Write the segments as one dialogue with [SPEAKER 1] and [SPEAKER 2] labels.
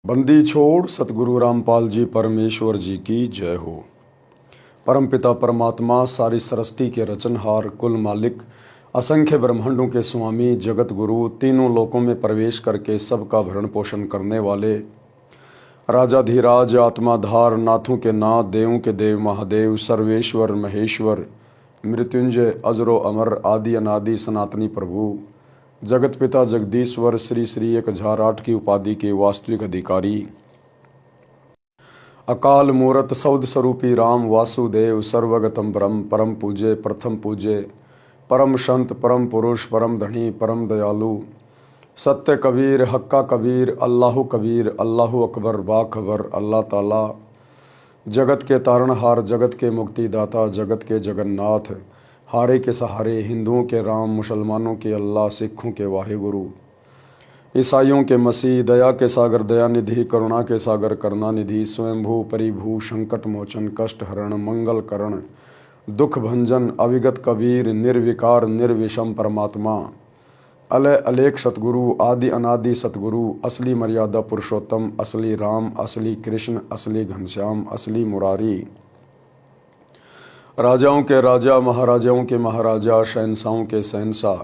[SPEAKER 1] बंदी छोड़ सतगुरु रामपाल जी परमेश्वर जी की जय हो। परमपिता परमात्मा सारी सृष्टि के रचनहार, कुल मालिक, असंख्य ब्रह्मांडों के स्वामी, जगत गुरु, तीनों लोकों में प्रवेश करके सबका भरण पोषण करने वाले राजाधिराज, आत्माधार, नाथों के नाथ, देवों के देव, महादेव, सर्वेश्वर, महेश्वर, मृत्युंजय, अजरो अमर, आदि अनादि सनातनी प्रभु, जगत पिता जगदीश्वर, श्री श्री 1008 की उपाधि के वास्तविक अधिकारी, अकाल मूरत सौद स्वरूपी राम वासुदेव, सर्वगतम ब्रह्म, परम पूज्य, प्रथम पूज्य, परम संत, परम पुरुष, परम धनी, परम दयालु, सत्य कबीर, हक्का कबीर, अल्लाहु अकबर, बाखबर, अल्लाह ताला, जगत के तारणहार, जगत के मुक्तिदाता, जगत के जगन्नाथ, हारे के सहारे, हिंदुओं के राम, मुसलमानों के अल्लाह, सिखों के वाहिगुरु, ईसाइयों के मसीह, दया के सागर दयानिधि, करुणा के सागर करुणानिधि, स्वयंभू परिभू, संकट मोचन, कष्ट हरण, मंगल करण, दुख भंजन, अविगत कबीर, निर्विकार निर्विषम परमात्मा, अलय अलेख सतगुरु, आदि अनादि सतगुरु, असली मर्यादा पुरुषोत्तम, असली राम, असली कृष्ण, असली घनश्याम, असली मुरारी, राजाओं के राजा, महाराजाओं के महाराजा, शहंशाहों के शहंशाह,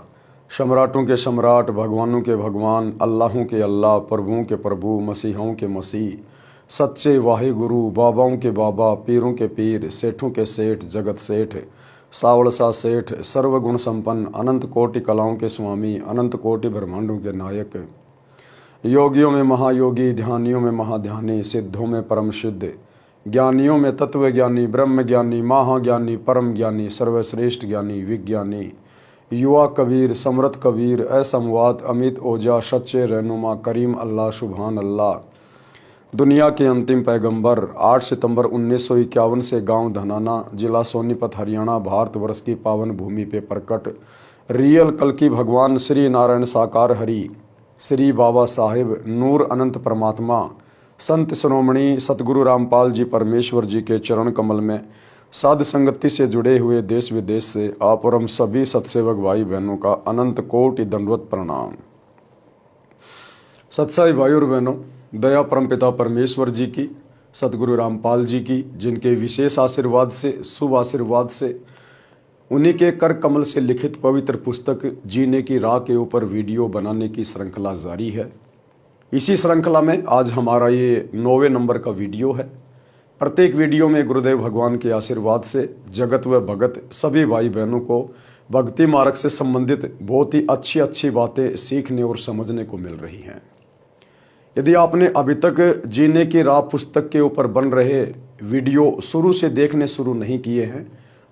[SPEAKER 1] सम्राटों के सम्राट, भगवानों के भगवान, अल्लाहों के अल्लाह, प्रभुओं के प्रभु, मसीहों के मसीह, सच्चे वाहिगुरु, बाबाओं के बाबा, पीरों के पीर, सेठों के सेठ, जगत सेठ, सावड़सा सेठ, सर्वगुण संपन्न, अनंत कोटि कलाओं के स्वामी, अनंत कोटि ब्रह्मांडों के नायक, योगियों में महायोगी, ध्यानियों में महाध्यानी, सिद्धों में परम सिद्ध, ज्ञानियों में तत्व ज्ञानी, ब्रह्म ज्ञानी, महाज्ञानी, परम ज्ञानी, सर्वश्रेष्ठ ज्ञानी, विज्ञानी, युवा कबीर, समृत कबीर, असंवाद, अमित ओजा, सच्चे रहनुमा, करीम अल्लाह, सुभान अल्लाह, दुनिया के अंतिम पैगंबर, 8 सितंबर 1951 से गांव धनाना, जिला सोनीपत, हरियाणा, भारतवर्ष की पावन भूमि पे प्रकट रियल कल की भगवान श्री नारायण साकार हरि, श्री बाबा साहिब नूर अनंत परमात्मा, संत श्रोमणी सतगुरु रामपाल जी परमेश्वर जी के चरण कमल में साध संगति से जुड़े हुए देश विदेश से आप और हम सभी सत्सेवक भाई बहनों का अनंत कोटि दंडवत प्रणाम। सत्साई भाई और बहनों, दया परमपिता परमेश्वर जी की, सतगुरु रामपाल जी की, जिनके विशेष आशीर्वाद से, शुभ आशीर्वाद से, उन्हीं के कर कमल से लिखित पवित्र पुस्तक जीने की राह के ऊपर वीडियो बनाने की श्रृंखला जारी है। इसी श्रृंखला में आज हमारा ये 9वें नंबर का वीडियो है। प्रत्येक वीडियो में गुरुदेव भगवान के आशीर्वाद से जगत व भगत सभी भाई बहनों को भक्ति मार्ग से संबंधित बहुत ही अच्छी अच्छी बातें सीखने और समझने को मिल रही हैं। यदि आपने अभी तक जीने की राह पुस्तक के ऊपर बन रहे वीडियो शुरू से देखने शुरू नहीं किए हैं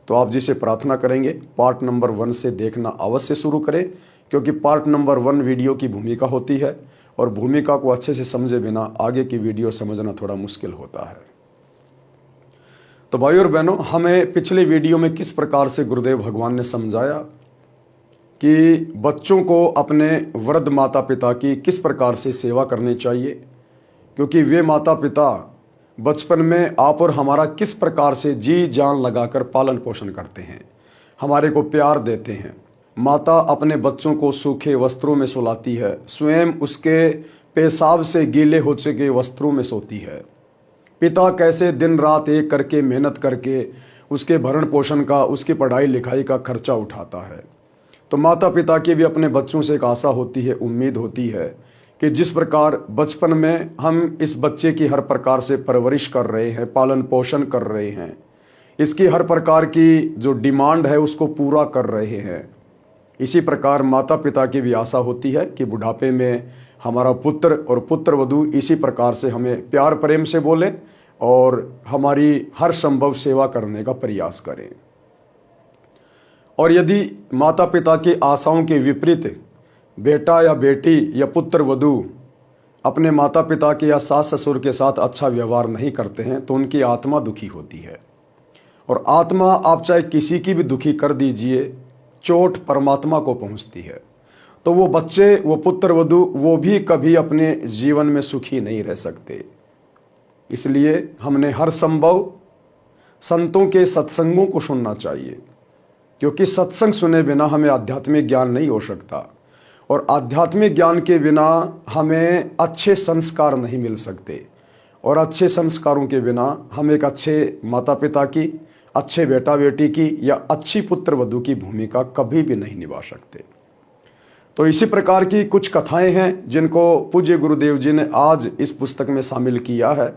[SPEAKER 1] तो आप जिसे प्रार्थना करेंगे पार्ट नंबर 1 से देखना अवश्य शुरू करें, क्योंकि पार्ट नंबर 1 वीडियो की भूमिका होती है और भूमिका को अच्छे से समझे बिना आगे की वीडियो समझना थोड़ा मुश्किल होता है। तो भाई और बहनों, हमें पिछले वीडियो में किस प्रकार से गुरुदेव भगवान ने समझाया कि बच्चों को अपने वृद्ध माता पिता की किस प्रकार से सेवा करनी चाहिए, क्योंकि वे माता पिता बचपन में आप और हमारा किस प्रकार से जी जान लगाकर पालन पोषण करते हैं, हमारे को प्यार देते हैं। माता अपने बच्चों को सूखे वस्त्रों में सुलाती है, स्वयं उसके पेशाब से गीले हो चुके वस्त्रों में सोती है। पिता कैसे दिन रात एक करके मेहनत करके उसके भरण पोषण का, उसकी पढ़ाई लिखाई का खर्चा उठाता है। तो माता पिता की भी अपने बच्चों से एक आशा होती है, उम्मीद होती है कि जिस प्रकार बचपन में हम इस बच्चे की हर प्रकार से परवरिश कर रहे हैं, पालन पोषण कर रहे हैं, इसकी हर प्रकार की जो डिमांड है उसको पूरा कर रहे हैं, इसी प्रकार माता पिता की भी आशा होती है कि बुढ़ापे में हमारा पुत्र और पुत्र वधू इसी प्रकार से हमें प्यार प्रेम से बोले और हमारी हर संभव सेवा करने का प्रयास करें। और यदि माता पिता की आशाओं के विपरीत बेटा या बेटी या पुत्र वधू अपने माता पिता के या सास ससुर के साथ अच्छा व्यवहार नहीं करते हैं तो उनकी आत्मा दुखी होती है। और आत्मा आप चाहे किसी की भी दुखी कर दीजिए, चोट परमात्मा को पहुंचती है। तो वो बच्चे, वो पुत्र वधू, वो भी कभी अपने जीवन में सुखी नहीं रह सकते। इसलिए हमने हर संभव संतों के सत्संगों को सुनना चाहिए, क्योंकि सत्संग सुने बिना हमें आध्यात्मिक ज्ञान नहीं हो सकता। और आध्यात्मिक ज्ञान के बिना हमें अच्छे संस्कार नहीं मिल सकते, और अच्छे संस्कारों के बिना हम एक अच्छे माता पिता की, अच्छे बेटा बेटी की या अच्छी पुत्र वधू की भूमिका कभी भी नहीं निभा सकते। तो इसी प्रकार की कुछ कथाएं हैं जिनको पूज्य गुरुदेव जी ने आज इस पुस्तक में शामिल किया है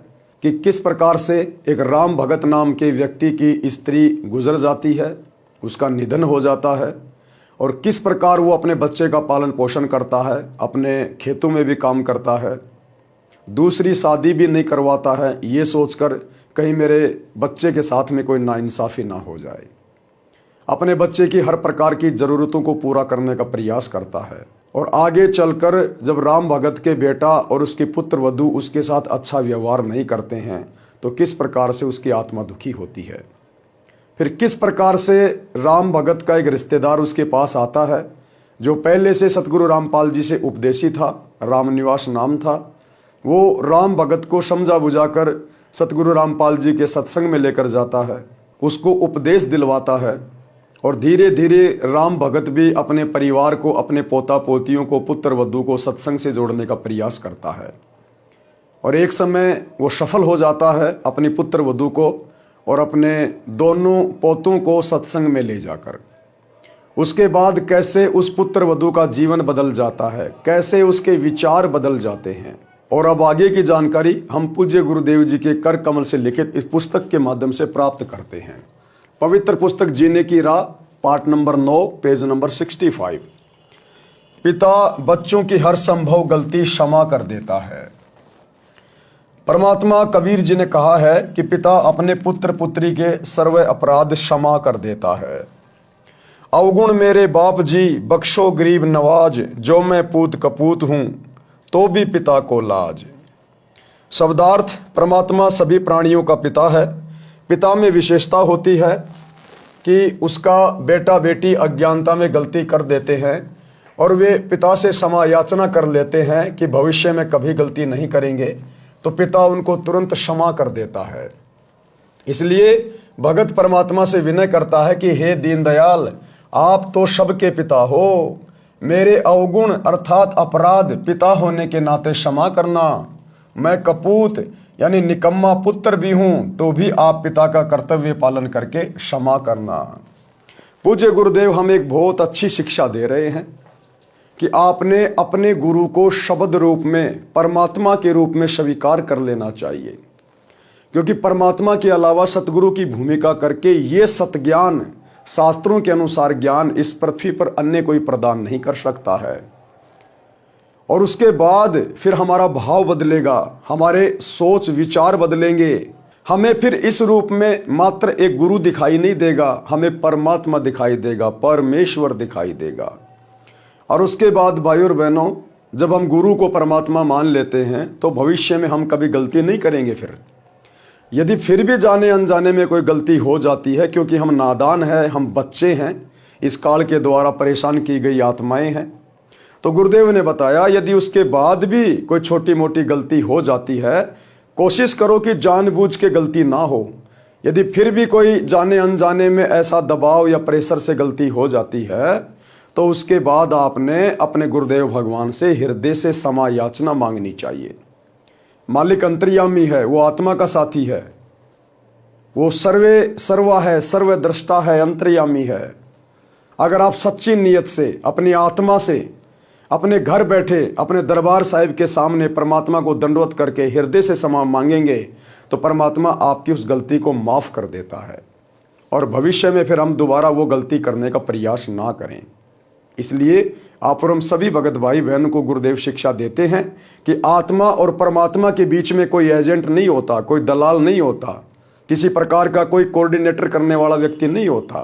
[SPEAKER 1] कि किस प्रकार से एक राम भगत नाम के व्यक्ति की स्त्री गुजर जाती है, उसका निधन हो जाता है, और किस प्रकार वो अपने बच्चे का पालन पोषण करता है, अपने खेतों में भी काम करता है, दूसरी शादी भी नहीं करवाता है ये सोचकर कहीं मेरे बच्चे के साथ में कोई नाइंसाफ़ी ना हो जाए। अपने बच्चे की हर प्रकार की ज़रूरतों को पूरा करने का प्रयास करता है, और आगे चलकर जब राम भगत के बेटा और उसके पुत्र वधू उसके साथ अच्छा व्यवहार नहीं करते हैं तो किस प्रकार से उसकी आत्मा दुखी होती है। फिर किस प्रकार से राम भगत का एक रिश्तेदार उसके पास आता है जो पहले से सतगुरु रामपाल जी से उपदेशी था, रामनिवास नाम था। वो राम भगत को समझा बुझाकर सतगुरु रामपाल जी के सत्संग में लेकर जाता है, उसको उपदेश दिलवाता है, और धीरे धीरे राम भगत भी अपने परिवार को, अपने पोता पोतियों को, पुत्र वधू को सत्संग से जोड़ने का प्रयास करता है। और एक समय वो सफल हो जाता है अपनी पुत्र वधू को और अपने दोनों पोतों को सत्संग में ले जाकर। उसके बाद कैसे उस पुत्र वधू का जीवन बदल जाता है, कैसे उसके विचार बदल जाते हैं, और अब आगे की जानकारी हम पूज्य गुरुदेव जी के कर कमल से लिखित इस पुस्तक के माध्यम से प्राप्त करते हैं। पवित्र पुस्तक जीने की राह, पार्ट नंबर 9, पेज नंबर 65। पिता बच्चों की हर संभव गलती क्षमा कर देता है। परमात्मा कबीर जी ने कहा है कि पिता अपने पुत्र पुत्री के सर्व अपराध क्षमा कर देता है। अवगुण मेरे बाप जी बख्शो गरीब नवाज, जो मैं पूत कपूत हूं तो भी पिता को लाज। शब्दार्थ, परमात्मा सभी प्राणियों का पिता है। पिता में विशेषता होती है कि उसका बेटा बेटी अज्ञानता में गलती कर देते हैं और वे पिता से क्षमा याचना कर लेते हैं कि भविष्य में कभी गलती नहीं करेंगे, तो पिता उनको तुरंत क्षमा कर देता है। इसलिए भगत परमात्मा से विनय करता है कि हे दीनदयाल, आप तो सबके पिता हो, मेरे अवगुण अर्थात अपराध पिता होने के नाते क्षमा करना। मैं कपूत यानी निकम्मा पुत्र भी हूं तो भी आप पिता का कर्तव्य पालन करके क्षमा करना। पूज्य गुरुदेव हमें एक बहुत अच्छी शिक्षा दे रहे हैं कि आपने अपने गुरु को शब्द रूप में, परमात्मा के रूप में स्वीकार कर लेना चाहिए, क्योंकि परमात्मा के अलावा सतगुरु की भूमिका करके ये सतज्ञान, शास्त्रों के अनुसार ज्ञान इस पृथ्वी पर अन्य कोई प्रदान नहीं कर सकता है। और उसके बाद फिर हमारा भाव बदलेगा, हमारे सोच विचार बदलेंगे, हमें फिर इस रूप में मात्र एक गुरु दिखाई नहीं देगा, हमें परमात्मा दिखाई देगा, परमेश्वर दिखाई देगा। और उसके बाद भाई और बहनों, जब हम गुरु को परमात्मा मान लेते हैं तो भविष्य में हम कभी गलती नहीं करेंगे। फिर यदि फिर भी जाने अनजाने में कोई गलती हो जाती है, क्योंकि हम नादान हैं, हम बच्चे हैं, इस काल के द्वारा परेशान की गई आत्माएं हैं, तो गुरुदेव ने बताया यदि उसके बाद भी कोई छोटी मोटी गलती हो जाती है, कोशिश करो कि जानबूझ के गलती ना हो। यदि फिर भी कोई जाने अनजाने में ऐसा दबाव या प्रेशर से गलती हो जाती है, तो उसके बाद आपने अपने गुरुदेव भगवान से हृदय से क्षमा याचना मांगनी चाहिए। मालिक अंतर्यामी है, वो आत्मा का साथी है, वो सर्वा है, सर्वद्रष्टा है, अंतर्यामी है। अगर आप सच्ची नीयत से, अपनी आत्मा से, अपने घर बैठे अपने दरबार साहिब के सामने परमात्मा को दंडवत करके हृदय से क्षमा मांगेंगे, तो परमात्मा आपकी उस गलती को माफ़ कर देता है, और भविष्य में फिर हम दोबारा वो गलती करने का प्रयास ना करें। इसलिए आप और हम सभी भगत भाई बहन को गुरुदेव शिक्षा देते हैं कि आत्मा और परमात्मा के बीच में कोई एजेंट नहीं होता, कोई दलाल नहीं होता, किसी प्रकार का कोई कोऑर्डिनेटर करने वाला व्यक्ति नहीं होता,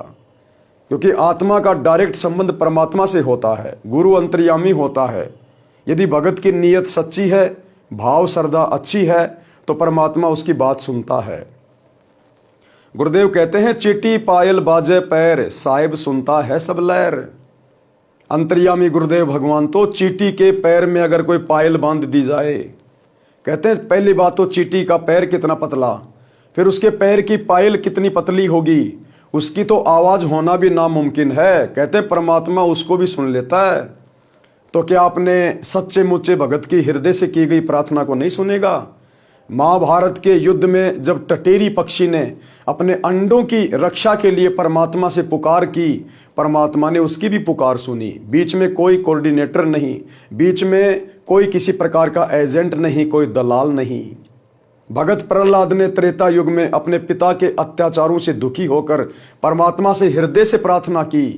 [SPEAKER 1] क्योंकि आत्मा का डायरेक्ट संबंध परमात्मा से होता है, गुरु अंतर्यामी होता है। यदि भगत की नीयत सच्ची है, भाव श्रद्धा अच्छी है, तो परमात्मा उसकी बात सुनता है। गुरुदेव कहते हैं चीटी पायल बाजे पैर, साहिब सुनता है सब लहर। अंतर्यामी गुरुदेव भगवान तो चीटी के पैर में अगर कोई पायल बांध दी जाए, कहते हैं पहली बात तो चीटी का पैर कितना पतला, फिर उसके पैर की पायल कितनी पतली होगी, उसकी तो आवाज होना भी नामुमकिन है। कहते हैं परमात्मा उसको भी सुन लेता है। तो क्या अपने सच्चे मुच्चे भगत की हृदय से की गई प्रार्थना को नहीं सुनेगा? महाभारत के युद्ध में जब टटेरी पक्षी ने अपने अंडों की रक्षा के लिए परमात्मा से पुकार की, परमात्मा ने उसकी भी पुकार सुनी। बीच में कोई कोऑर्डिनेटर नहीं, बीच में कोई किसी प्रकार का एजेंट नहीं, कोई दलाल नहीं। भगत प्रहलाद ने त्रेता युग में अपने पिता के अत्याचारों से दुखी होकर परमात्मा से हृदय से प्रार्थना की।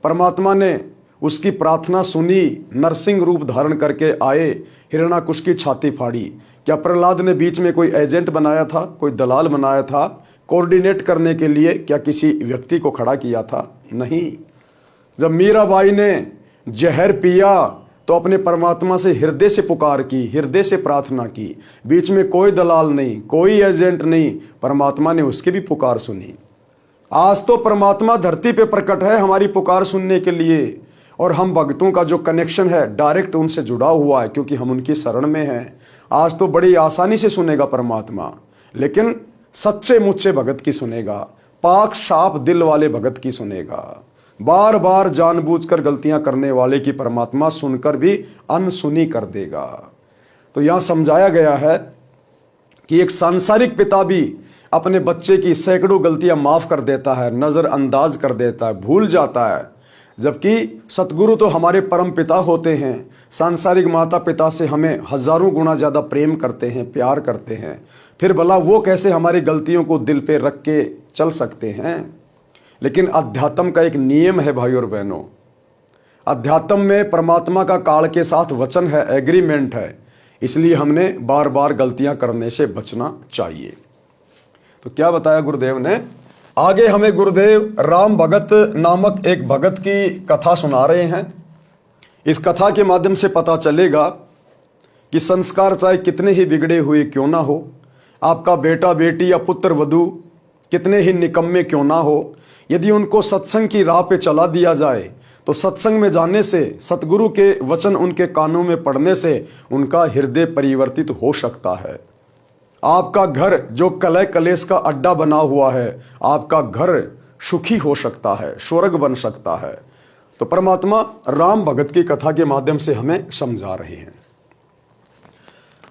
[SPEAKER 1] परमात्मा ने उसकी प्रार्थना सुनी, नरसिंह रूप धारण करके आए, हिरण्याकुश की छाती फाड़ी। क्या प्रहलाद ने बीच में कोई एजेंट बनाया था, कोई दलाल बनाया था कोऑर्डिनेट करने के लिए? क्या किसी व्यक्ति को खड़ा किया था? नहीं। जब मीराबाई ने जहर पिया तो अपने परमात्मा से हृदय से पुकार की, हृदय से प्रार्थना की। बीच में कोई दलाल नहीं, कोई एजेंट नहीं, परमात्मा ने उसकी भी पुकार सुनी। आज तो परमात्मा धरती पे प्रकट है हमारी पुकार सुनने के लिए, और हम भक्तों का जो कनेक्शन है डायरेक्ट उनसे जुड़ा हुआ है, क्योंकि हम उनकी शरण में हैं। आज तो बड़ी आसानी से सुनेगा परमात्मा, लेकिन सच्चे मुच्चे भगत की सुनेगा, पाक साफ दिल वाले भगत की सुनेगा। बार बार जानबूझकर गलतियां करने वाले की परमात्मा सुनकर भी अनसुनी कर देगा। तो यहां समझाया गया है कि एक सांसारिक पिता भी अपने बच्चे की सैकड़ों गलतियां माफ कर देता है, नजरअंदाज कर देता है, भूल जाता है। जबकि सतगुरु तो हमारे परम पिता होते हैं, सांसारिक माता पिता से हमें हजारों गुना ज़्यादा प्रेम करते हैं, प्यार करते हैं। फिर भला वो कैसे हमारी गलतियों को दिल पे रख के चल सकते हैं? लेकिन अध्यात्म का एक नियम है भाई और बहनों, अध्यात्म में परमात्मा का काल के साथ वचन है, एग्रीमेंट है। इसलिए हमने बार बार गलतियां करने से बचना चाहिए। तो क्या बताया गुरुदेव ने? आगे हमें गुरुदेव राम भगत नामक एक भगत की कथा सुना रहे हैं। इस कथा के माध्यम से पता चलेगा कि संस्कार चाहे कितने ही बिगड़े हुए क्यों ना हो, आपका बेटा बेटी या पुत्र वधू कितने ही निकम्मे क्यों ना हो, यदि उनको सत्संग की राह पे चला दिया जाए तो सत्संग में जाने से, सतगुरु के वचन उनके कानों में पढ़ने से उनका हृदय परिवर्तित हो सकता है। आपका घर जो कलह कलेश का अड्डा बना हुआ है, आपका घर सुखी हो सकता है, स्वर्ग बन सकता है। तो परमात्मा राम भगत की कथा के माध्यम से हमें समझा रहे हैं।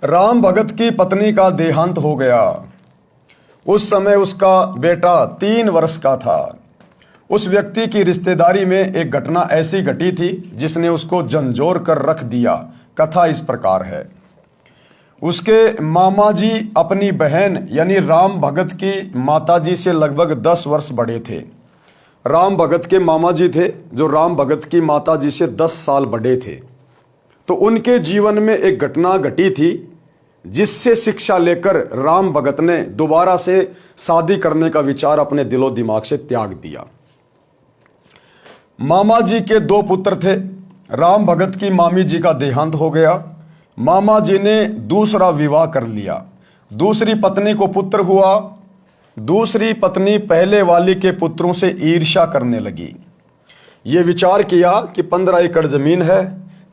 [SPEAKER 1] राम भगत की पत्नी का देहांत हो गया। उस समय उसका बेटा 3 वर्ष का था। उस व्यक्ति की रिश्तेदारी में एक घटना ऐसी घटी थी जिसने उसको झंझोर कर रख दिया। कथा इस प्रकार है। उसके मामा जी अपनी बहन यानी राम भगत की माताजी से लगभग 10 वर्ष बड़े थे। राम भगत के मामा जी थे जो राम भगत की माताजी से 10 साल बड़े थे। तो उनके जीवन में एक घटना घटी थी जिससे शिक्षा लेकर राम भगत ने दोबारा से शादी करने का विचार अपने दिलो दिमाग से त्याग दिया। मामा जी के 2 पुत्र थे। राम भगत की मामी जी का देहांत हो गया। मामा जी ने दूसरा विवाह कर लिया। दूसरी पत्नी को पुत्र हुआ। दूसरी पत्नी पहले वाली के पुत्रों से ईर्ष्या करने लगी। ये विचार किया कि 15 एकड़ जमीन है,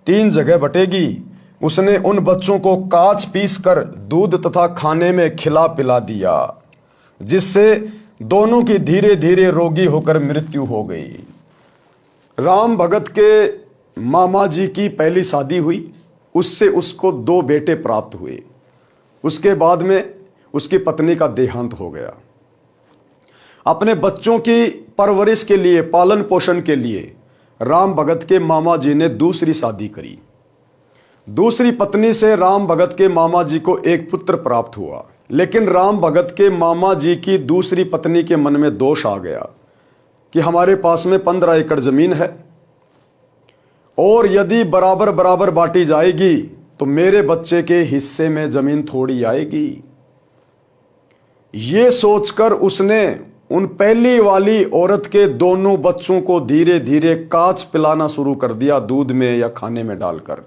[SPEAKER 1] 3 जगह बटेगी। उसने उन बच्चों को काच पीस कर दूध तथा खाने में खिला पिला दिया, जिससे दोनों की धीरे धीरे रोगी होकर मृत्यु हो गई। राम भगत के मामा जी की पहली शादी हुई, उससे उसको 2 बेटे प्राप्त हुए। उसके बाद में उसकी पत्नी का देहांत हो गया। अपने बच्चों की परवरिश के लिए, पालन पोषण के लिए राम भगत के मामा जी ने दूसरी शादी करी। दूसरी पत्नी से राम भगत के मामा जी को एक पुत्र प्राप्त हुआ। लेकिन राम भगत के मामा जी की दूसरी पत्नी के मन में दोष आ गया कि हमारे पास में 15 एकड़ जमीन है और यदि बराबर बराबर बांटी जाएगी तो मेरे बच्चे के हिस्से में जमीन थोड़ी आएगी। ये सोचकर उसने उन पहली वाली औरत के दोनों बच्चों को धीरे धीरे काच पिलाना शुरू कर दिया, दूध में या खाने में डालकर।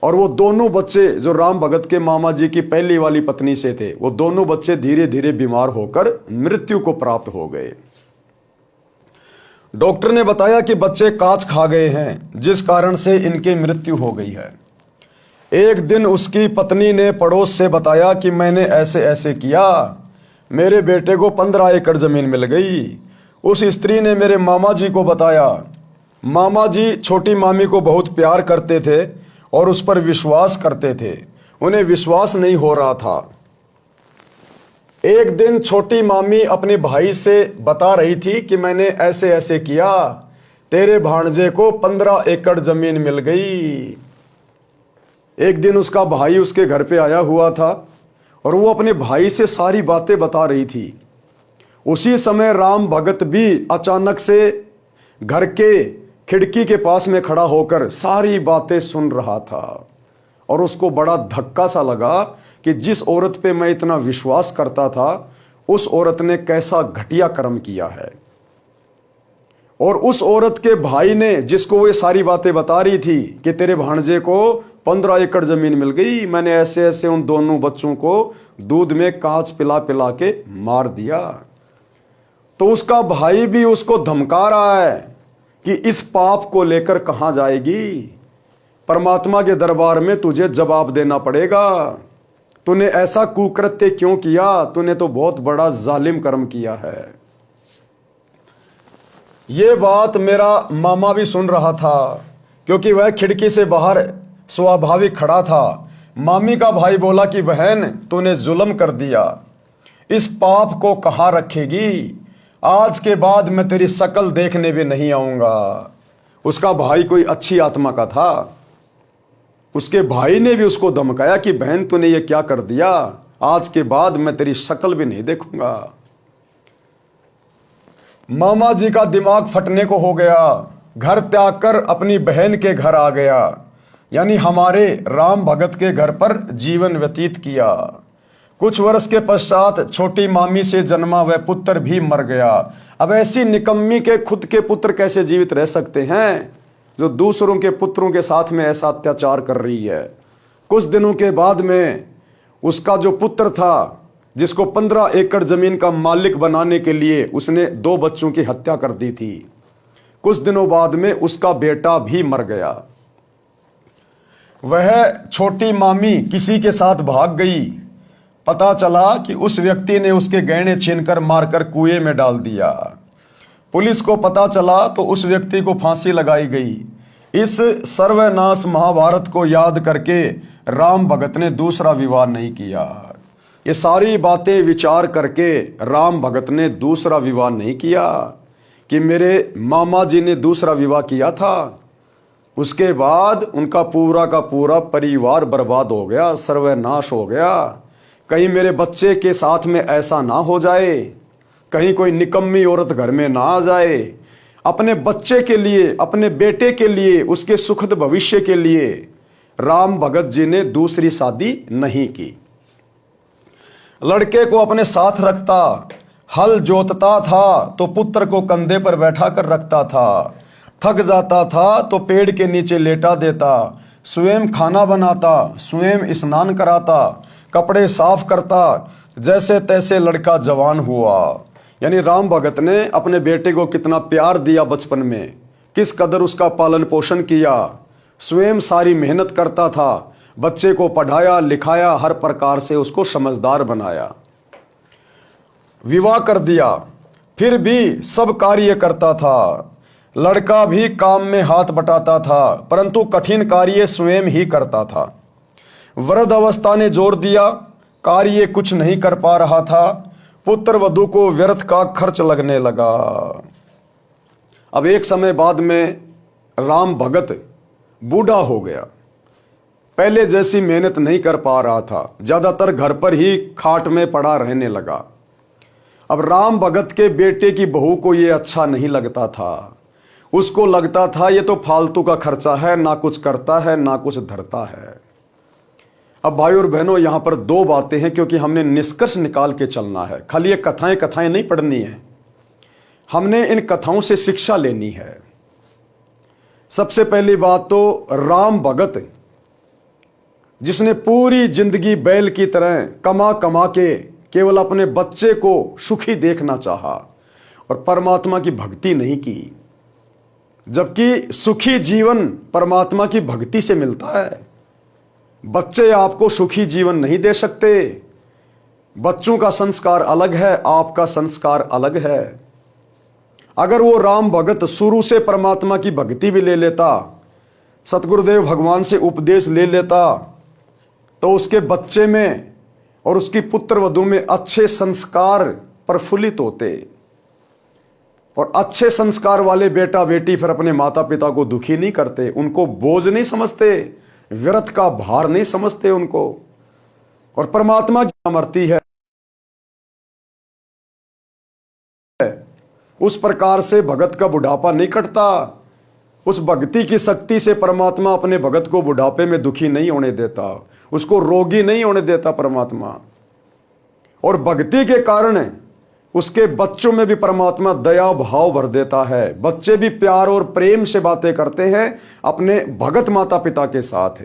[SPEAKER 1] और वो दोनों बच्चे जो राम भगत के मामा जी की पहली वाली पत्नी से थे, वो दोनों बच्चे धीरे धीरे बीमार होकर मृत्यु को प्राप्त हो गए। डॉक्टर ने बताया कि बच्चे काच खा गए हैं, जिस कारण से इनकी मृत्यु हो गई है। एक दिन उसकी पत्नी ने पड़ोस से बताया कि मैंने ऐसे ऐसे किया, मेरे बेटे को 15 एकड़ जमीन मिल गई। उस स्त्री ने मेरे मामा जी को बताया। मामा जी छोटी मामी को बहुत प्यार करते थे और उस पर विश्वास करते थे। उन्हें विश्वास नहीं हो रहा था। एक दिन छोटी मामी अपने भाई से बता रही थी कि मैंने ऐसे ऐसे किया, तेरे भांजे को 15 एकड़ जमीन मिल गई। एक दिन उसका भाई उसके घर पे आया हुआ था और वो अपने भाई से सारी बातें बता रही थी। उसी समय राम भगत भी अचानक से घर के खिड़की के पास में खड़ा होकर सारी बातें सुन रहा था और उसको बड़ा धक्का सा लगा कि जिस औरत पे मैं इतना विश्वास करता था उस औरत ने कैसा घटिया कर्म किया है। और उस औरत के भाई ने, जिसको वो ये सारी बातें बता रही थी कि तेरे भांजे को 15 एकड़ जमीन मिल गई, मैंने ऐसे ऐसे उन दोनों बच्चों को दूध में कांच पिला पिला के मार दिया, तो उसका भाई भी उसको धमका रहा है कि इस पाप को लेकर कहां जाएगी, परमात्मा के दरबार में तुझे जवाब देना पड़ेगा। तूने ऐसा कुकृत्य क्यों किया, तूने तो बहुत बड़ा जालिम कर्म किया है। ये बात मेरा मामा भी सुन रहा था क्योंकि वह खिड़की से बाहर स्वाभाविक खड़ा था। मामी का भाई बोला कि बहन तूने जुल्म कर दिया, इस पाप को कहां रखेगी, आज के बाद मैं तेरी शक्ल देखने भी नहीं आऊंगा। उसका भाई कोई अच्छी आत्मा का था। उसके भाई ने भी उसको धमकाया कि बहन तूने ये क्या कर दिया, आज के बाद मैं तेरी शक्ल भी नहीं देखूंगा। मामा जी का दिमाग फटने को हो गया, घर त्याग कर अपनी बहन के घर आ गया, यानी हमारे राम भगत के घर पर जीवन व्यतीत किया। कुछ वर्ष के पश्चात छोटी मामी से जन्मा वह पुत्र भी मर गया। अब ऐसी निकम्मी के खुद के पुत्र कैसे जीवित रह सकते हैं जो दूसरों के पुत्रों के साथ में ऐसा अत्याचार कर रही है। कुछ दिनों के बाद में उसका जो पुत्र था, जिसको 15 एकड़ जमीन का मालिक बनाने के लिए उसने 2 बच्चों की हत्या कर दी थी, कुछ दिनों बाद में उसका बेटा भी मर गया। वह छोटी मामी किसी के साथ भाग गई। पता चला कि उस व्यक्ति ने उसके गहने छीनकर मारकर कुएं में डाल दिया। पुलिस को पता चला तो उस व्यक्ति को फांसी लगाई गई। इस सर्वनाश महाभारत को याद करके राम भगत ने दूसरा विवाह नहीं किया। ये सारी बातें विचार करके राम भगत ने दूसरा विवाह नहीं किया कि मेरे मामा जी ने दूसरा विवाह किया था। उसके बाद उनका पूरा का पूरा परिवार बर्बाद हो गया, सर्वनाश हो गया। कहीं मेरे बच्चे के साथ में ऐसा ना हो जाए, कहीं कोई निकम्मी औरत घर में ना आ जाए। अपने बच्चे के लिए, अपने बेटे के लिए, उसके सुखद भविष्य के लिए राम भगत जी ने दूसरी शादी नहीं की। लड़के को अपने साथ रखता, हल जोतता था तो पुत्र को कंधे पर बैठा कर रखता था, थक जाता था तो पेड़ के नीचे लेटा देता, स्वयं खाना बनाता, स्वयं स्नान कराता, कपड़े साफ करता, जैसे तैसे लड़का जवान हुआ। यानी राम भगत ने अपने बेटे को कितना प्यार दिया बचपन में, किस कदर उसका पालन पोषण किया, स्वयं सारी मेहनत करता था, बच्चे को पढ़ाया लिखाया, हर प्रकार से उसको समझदार बनाया। विवाह कर दिया, फिर भी सब कार्य करता था। लड़का भी काम में हाथ बटाता था, परंतु कठिन कार्य स्वयं ही करता था। वृद्ध अवस्था ने जोर दिया, कार्य कुछ नहीं कर पा रहा था, पुत्र वधू को व्यर्थ का खर्च लगने लगा। अब एक समय बाद में राम भगत बूढ़ा हो गया, पहले जैसी मेहनत नहीं कर पा रहा था, ज्यादातर घर पर ही खाट में पड़ा रहने लगा। अब राम भगत के बेटे की बहू को यह अच्छा नहीं लगता था। उसको लगता था ये तो फालतू का खर्चा है, ना कुछ करता है ना कुछ धरता है। अब भाई और बहनों, यहां पर 2 बातें हैं क्योंकि हमने निष्कर्ष निकाल के चलना है। खाली ये कथाएं नहीं पढ़नी है, हमने इन कथाओं से शिक्षा लेनी है। सबसे पहली बात तो राम भगत, जिसने पूरी जिंदगी बैल की तरह कमा कमा के केवल अपने बच्चे को सुखी देखना चाहा और परमात्मा की भक्ति नहीं की, जबकि सुखी जीवन परमात्मा की भक्ति से मिलता है। बच्चे आपको सुखी जीवन नहीं दे सकते। बच्चों का संस्कार अलग है, आपका संस्कार अलग है। अगर वो राम भगत शुरू से परमात्मा की भक्ति भी ले लेता, सतगुरुदेव भगवान से उपदेश ले लेता, तो उसके बच्चे में और उसकी पुत्र वधू में अच्छे संस्कार प्रफुल्लित होते, और अच्छे संस्कार वाले बेटा बेटी फिर अपने माता पिता को दुखी नहीं करते, उनको बोझ नहीं समझते, व्यर्थ का भार नहीं समझते उनको। और परमात्मा की अमरती है, उस प्रकार से भगत का बुढ़ापा नहीं कटता। उस भक्ति की शक्ति से परमात्मा अपने भगत को बुढ़ापे में दुखी नहीं होने देता, उसको रोगी नहीं होने देता परमात्मा। और भक्ति के कारण उसके बच्चों में भी परमात्मा दया भाव भर देता है। बच्चे भी प्यार और प्रेम से बातें करते हैं अपने भगत माता पिता के साथ।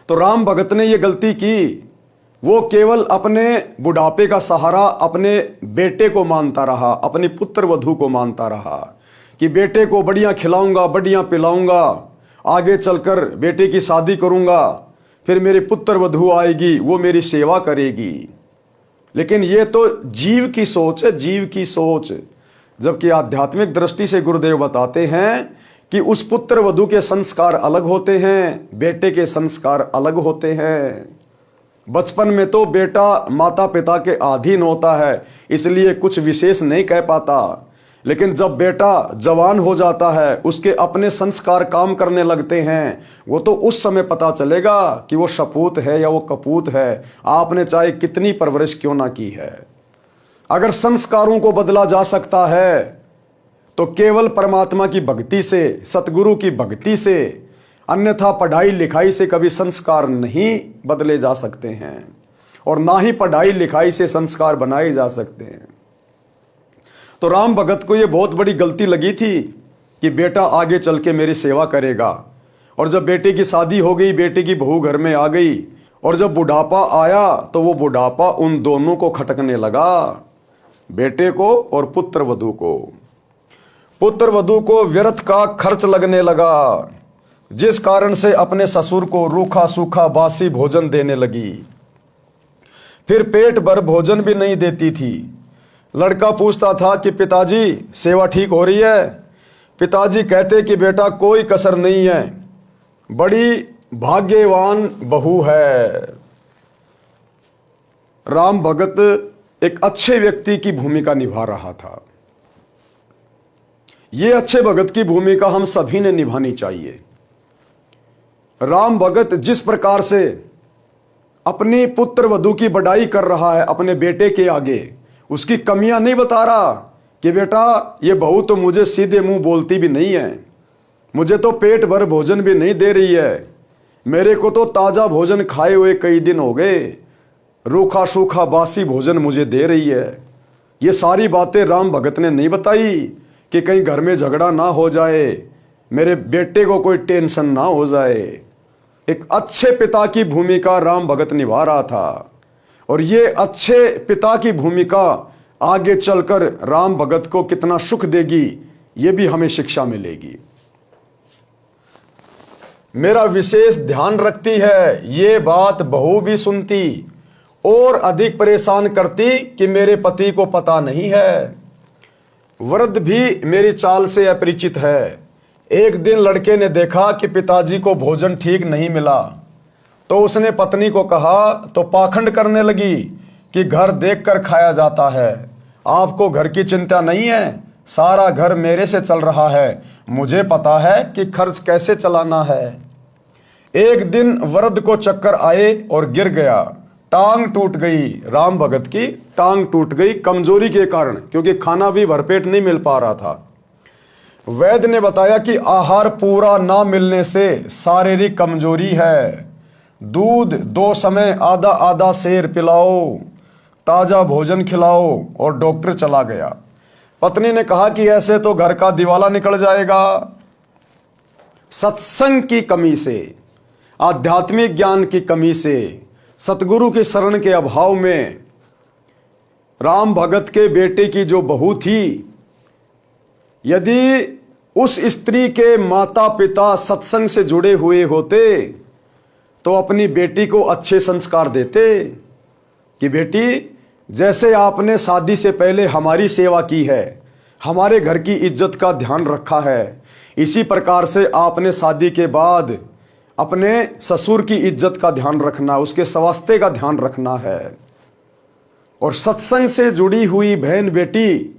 [SPEAKER 1] तो राम भगत ने यह गलती की, वो केवल अपने बुढ़ापे का सहारा अपने बेटे को मानता रहा, अपनी पुत्र वधू को मानता रहा कि बेटे को बढ़िया खिलाऊंगा, बढ़िया पिलाऊंगा, आगे चलकर बेटे की शादी करूंगा, फिर मेरी पुत्र वधू आएगी, वो मेरी सेवा करेगी। लेकिन ये तो जीव की सोच है, जीव की सोच। जबकि आध्यात्मिक दृष्टि से गुरुदेव बताते हैं कि उस पुत्र वधू के संस्कार अलग होते हैं, बेटे के संस्कार अलग होते हैं। बचपन में तो बेटा माता पिता के अधीन होता है, इसलिए कुछ विशेष नहीं कह पाता। लेकिन जब बेटा जवान हो जाता है, उसके अपने संस्कार काम करने लगते हैं, वो तो उस समय पता चलेगा कि वो सपूत है या वो कपूत है, आपने चाहे कितनी परवरिश क्यों ना की है। अगर संस्कारों को बदला जा सकता है तो केवल परमात्मा की भक्ति से, सतगुरु की भक्ति से, अन्यथा पढ़ाई लिखाई से कभी संस्कार नहीं बदले जा सकते हैं, और ना ही पढ़ाई लिखाई से संस्कार बनाए जा सकते हैं। तो राम भगत को यह बहुत बड़ी गलती लगी थी कि बेटा आगे चल के मेरी सेवा करेगा। और जब बेटे की शादी हो गई, बेटे की बहू घर में आ गई, और जब बुढ़ापा आया तो वो बुढ़ापा उन दोनों को खटकने लगा, बेटे को और पुत्र वधू को। पुत्र वधू को व्यर्थ का खर्च लगने लगा, जिस कारण से अपने ससुर को रूखा सूखा बासी भोजन देने लगी। फिर पेट भर भोजन भी नहीं देती थी। लड़का पूछता था कि पिताजी सेवा ठीक हो रही है? पिताजी कहते कि बेटा कोई कसर नहीं है, बड़ी भाग्यवान बहू है। राम भगत एक अच्छे व्यक्ति की भूमिका निभा रहा था। ये अच्छे भगत की भूमिका हम सभी ने निभानी चाहिए। राम भगत जिस प्रकार से अपनी पुत्र वधू की बड़ाई कर रहा है अपने बेटे के आगे, उसकी कमियां नहीं बता रहा कि बेटा ये बहू तो मुझे सीधे मुंह बोलती भी नहीं है, मुझे तो पेट भर भोजन भी नहीं दे रही है, मेरे को तो ताजा भोजन खाए हुए कई दिन हो गए, रूखा सूखा बासी भोजन मुझे दे रही है। ये सारी बातें राम भगत ने नहीं बताई कि कहीं घर में झगड़ा ना हो जाए, मेरे बेटे को कोई टेंशन ना हो जाए। एक अच्छे पिता की भूमिका राम भगत निभा रहा था, और ये अच्छे पिता की भूमिका आगे चलकर राम भगत को कितना सुख देगी, ये भी हमें शिक्षा मिलेगी। मेरा विशेष ध्यान रखती है, ये बात बहू भी सुनती और अधिक परेशान करती कि मेरे पति को पता नहीं है। वृद्ध भी मेरी चाल से अपरिचित है। एक दिन लड़के ने देखा कि पिताजी को भोजन ठीक नहीं मिला, तो उसने पत्नी को कहा तो पाखंड करने लगी कि घर देखकर खाया जाता है, आपको घर की चिंता नहीं है, सारा घर मेरे से चल रहा है, मुझे पता है कि खर्च कैसे चलाना है। एक दिन वृद्ध को चक्कर आए और गिर गया, टांग टूट गई। राम भगत की टांग टूट गई कमजोरी के कारण, क्योंकि खाना भी भरपेट नहीं मिल पा रहा था। वैद्य ने बताया कि आहार पूरा ना मिलने से शारीरिक कमजोरी है, दूध 2 समय आधा आधा सेर पिलाओ, ताजा भोजन खिलाओ, और डॉक्टर चला गया। पत्नी ने कहा कि ऐसे तो घर का दिवाला निकल जाएगा। सत्संग की कमी से, आध्यात्मिक ज्ञान की कमी से, सतगुरु की शरण के अभाव में राम भगत के बेटे की जो बहू थी, यदि उस स्त्री के माता पिता सत्संग से जुड़े हुए होते तो अपनी बेटी को अच्छे संस्कार देते कि बेटी, जैसे आपने शादी से पहले हमारी सेवा की है, हमारे घर की इज्जत का ध्यान रखा है। इसी प्रकार से आपने शादी के बाद अपने ससुर की इज्जत का ध्यान रखना, उसके स्वास्थ्य का ध्यान रखना है। और सत्संग से जुड़ी हुई बहन बेटी,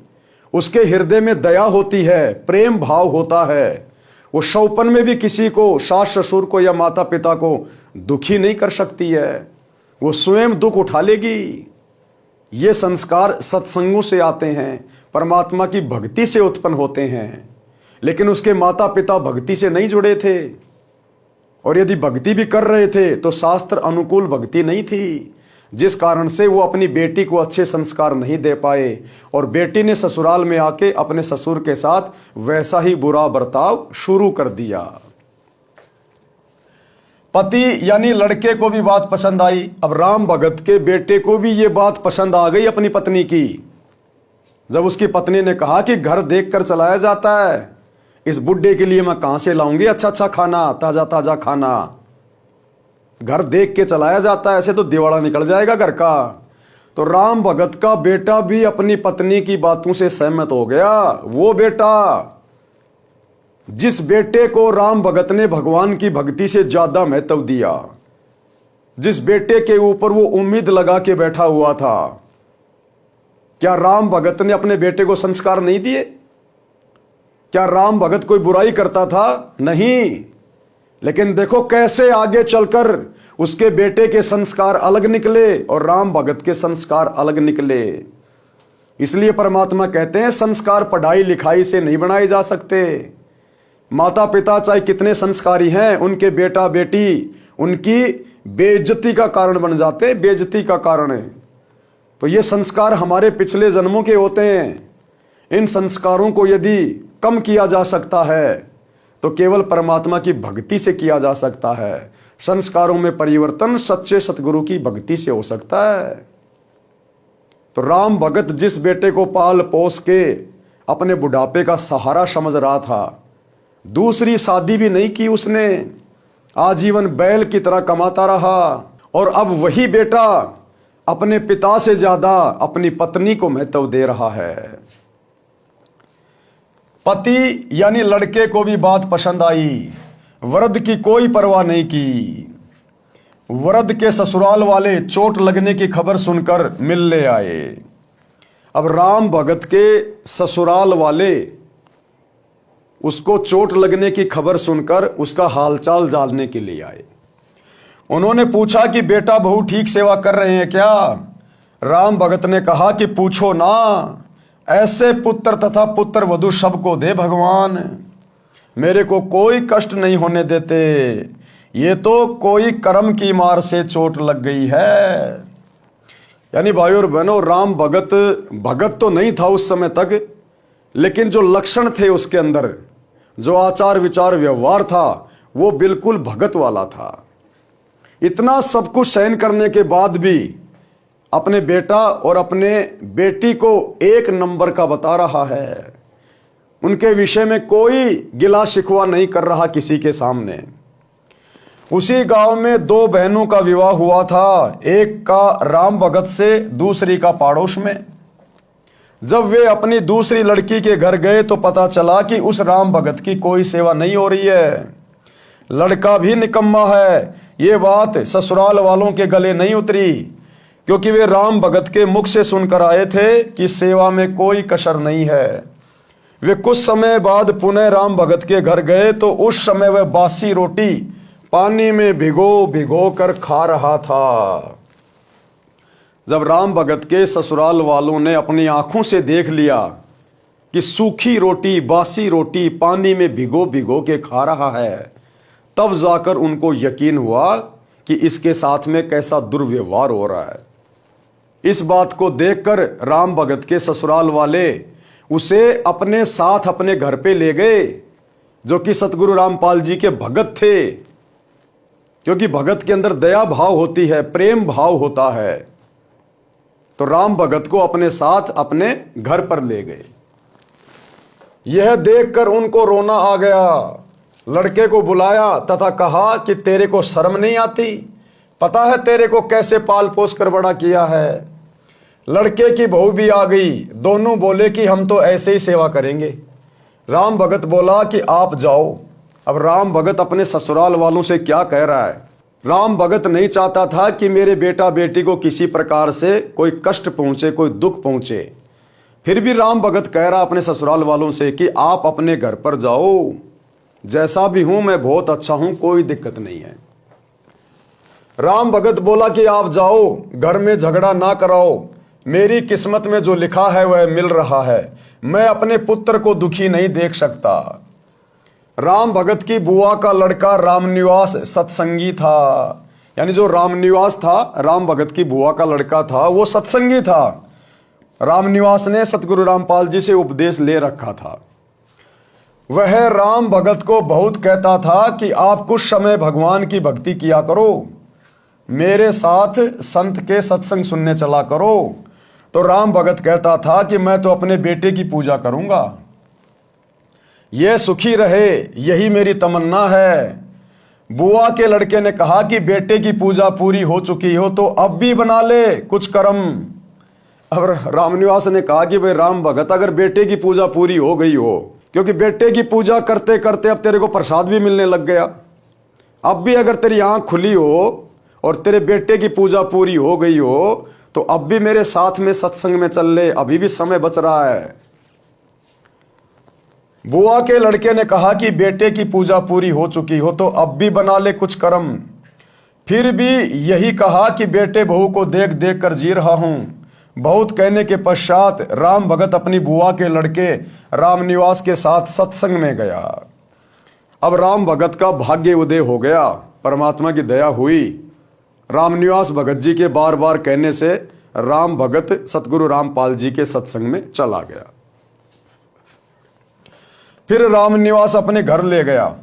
[SPEAKER 1] उसके हृदय में दया होती है, प्रेम भाव होता है। वो शौपन में भी किसी को, सास ससुर को या माता पिता को दुखी नहीं कर सकती है, वो स्वयं दुख उठा लेगी। ये संस्कार सत्संगों से आते हैं, परमात्मा की भक्ति से उत्पन्न होते हैं। लेकिन उसके माता पिता भक्ति से नहीं जुड़े थे, और यदि भक्ति भी कर रहे थे तो शास्त्र अनुकूल भक्ति नहीं थी, जिस कारण से वो अपनी बेटी को अच्छे संस्कार नहीं दे पाए, और बेटी ने ससुराल में आके अपने ससुर के साथ वैसा ही बुरा बर्ताव शुरू कर दिया। पति यानी लड़के को भी बात पसंद आई। अब राम भगत के बेटे को भी ये बात पसंद आ गई अपनी पत्नी की। जब उसकी पत्नी ने कहा कि घर देख कर चलाया जाता है, इस बुड्ढे के लिए मैं कहां से लाऊंगी अच्छा अच्छा खाना, ताजा ताजा खाना, घर देख के चलाया जाता है, ऐसे तो दिवाला निकल जाएगा घर का। तो राम भगत का बेटा भी अपनी पत्नी की बातों से सहमत हो गया। वो बेटा, जिस बेटे को राम भगत ने भगवान की भक्ति से ज्यादा महत्व दिया, जिस बेटे के ऊपर वो उम्मीद लगा के बैठा हुआ था, क्या राम भगत ने अपने बेटे को संस्कार नहीं दिए? क्या राम भगत कोई बुराई करता था? नहीं। लेकिन देखो कैसे आगे चलकर उसके बेटे के संस्कार अलग निकले और राम भगत के संस्कार अलग निकले। इसलिए परमात्मा कहते हैं संस्कार पढ़ाई लिखाई से नहीं बनाए जा सकते। माता पिता चाहे कितने संस्कारी हैं, उनके बेटा बेटी उनकी बेइज्जती का कारण बन जाते, बेइज्जती का कारण है। तो ये संस्कार हमारे पिछले जन्मों के होते हैं। इन संस्कारों को यदि कम किया जा सकता है तो केवल परमात्मा की भक्ति से किया जा सकता है। संस्कारों में परिवर्तन सच्चे सतगुरु की भक्ति से हो सकता है। तो राम भगत जिस बेटे को पाल पोस के अपने बुढ़ापे का सहारा समझ रहा था, दूसरी शादी भी नहीं की उसने, आजीवन बैल की तरह कमाता रहा। और अब वही बेटा अपने पिता से ज्यादा अपनी पत्नी को महत्व दे रहा है। पति यानी लड़के को भी बात पसंद आई। वृद्ध की कोई परवाह नहीं की। वृद्ध के ससुराल वाले चोट लगने की खबर सुनकर मिलने आए। अब राम भगत के ससुराल वाले उसको चोट लगने की खबर सुनकर उसका हालचाल जानने के लिए आए। उन्होंने पूछा कि बेटा बहू ठीक सेवा कर रहे हैं क्या? राम भगत ने कहा कि पूछो ना, ऐसे पुत्र तथा पुत्र वधू सबको दे भगवान, मेरे को कोई कष्ट नहीं होने देते। ये तो कोई कर्म की मार से चोट लग गई है। यानी भाइयों और बहनों, राम भगत तो नहीं था उस समय तक, लेकिन जो लक्षण थे उसके अंदर, जो आचार विचार व्यवहार था, वो बिल्कुल भगत वाला था। इतना सब कुछ सहन करने के बाद भी अपने बेटा और अपने बेटी को एक नंबर का बता रहा है। उनके विषय में कोई गिला शिकवा नहीं कर रहा किसी के सामने। उसी गांव में दो बहनों का विवाह हुआ था, एक का राम भगत से, दूसरी का पाड़ोस में। जब वे अपनी दूसरी लड़की के घर गए तो पता चला कि उस राम भगत की कोई सेवा नहीं हो रही है। लड़का भी निकम्मा है। ये बात ससुराल वालों के गले नहीं उतरी, क्योंकि वे राम भगत के मुख से सुनकर आए थे कि सेवा में कोई कसर नहीं है। वे कुछ समय बाद पुनः राम भगत के घर गए तो उस समय वह बासी रोटी पानी में भिगो भिगो कर खा रहा था। जब राम भगत के ससुराल वालों ने अपनी आंखों से देख लिया कि सूखी रोटी, बासी रोटी पानी में भिगो भिगो के खा रहा है, तब जाकर उनको यकीन हुआ कि इसके साथ में कैसा दुर्व्यवहार हो रहा है। इस बात को देखकर राम भगत के ससुराल वाले उसे अपने साथ अपने घर पे ले गए, जो कि सतगुरु रामपाल जी के भगत थे। क्योंकि भगत के अंदर दया भाव होती है, प्रेम भाव होता है। तो राम भगत को अपने साथ अपने घर पर ले गए। यह देखकर उनको रोना आ गया। लड़के को बुलाया तथा कहा कि तेरे को शर्म नहीं आती? पता है तेरे को कैसे पाल पोस कर बड़ा किया है? लड़के की बहू भी आ गई। दोनों बोले कि हम तो ऐसे ही सेवा करेंगे। राम भगत बोला कि आप जाओ। अब राम भगत अपने ससुराल वालों से क्या कह रहा है? राम भगत नहीं चाहता था कि मेरे बेटा बेटी को किसी प्रकार से कोई कष्ट पहुंचे, कोई दुख पहुंचे। फिर भी राम भगत कह रहा अपने ससुराल वालों से कि आप अपने घर पर जाओ, जैसा भी हूं मैं बहुत अच्छा हूं, कोई दिक्कत नहीं है। राम भगत बोला कि आप जाओ, घर में झगड़ा ना कराओ, मेरी किस्मत में जो लिखा है वह मिल रहा है, मैं अपने पुत्र को दुखी नहीं देख सकता। राम भगत की बुआ का लड़का रामनिवास सत्संगी था, यानी जो रामनिवास था, राम भगत की बुआ का लड़का था, वो सत्संगी था। रामनिवास ने सतगुरु रामपाल जी से उपदेश ले रखा था। वह राम भगत को बहुत कहता था कि आप कुछ समय भगवान की भक्ति किया करो, मेरे साथ संत के सत्संग सुनने चला करो। तो राम भगत कहता था कि मैं तो अपने बेटे की पूजा करूंगा, यह सुखी रहे, यही मेरी तमन्ना है। बुआ के लड़के ने कहा कि बेटे की पूजा पूरी हो चुकी हो तो अब भी बना ले कुछ कर्म। अब रामनिवास ने कहा कि भाई राम भगत, अगर बेटे की पूजा पूरी हो गई हो, क्योंकि बेटे की पूजा करते करते अब तेरे को प्रसाद भी मिलने लग गया, अब भी अगर तेरी आंख खुली हो और तेरे बेटे की पूजा पूरी हो गई हो तो अब भी मेरे साथ में सत्संग में चल ले, अभी भी समय बच रहा है। बुआ के लड़के ने कहा कि बेटे की पूजा पूरी हो चुकी हो तो अब भी बना ले कुछ कर्म। फिर भी यही कहा कि बेटे बहू को देख देख कर जी रहा हूं। बहुत कहने के पश्चात राम भगत अपनी बुआ के लड़के रामनिवास के साथ सत्संग में गया। अब राम भगत का भाग्य उदय हो गया, परमात्मा की दया हुई। रामनिवास भगत जी के बार बार कहने से राम भगत सतगुरु रामपाल जी के सत्संग में चला गया। फिर रामनिवास अपने घर ले गया,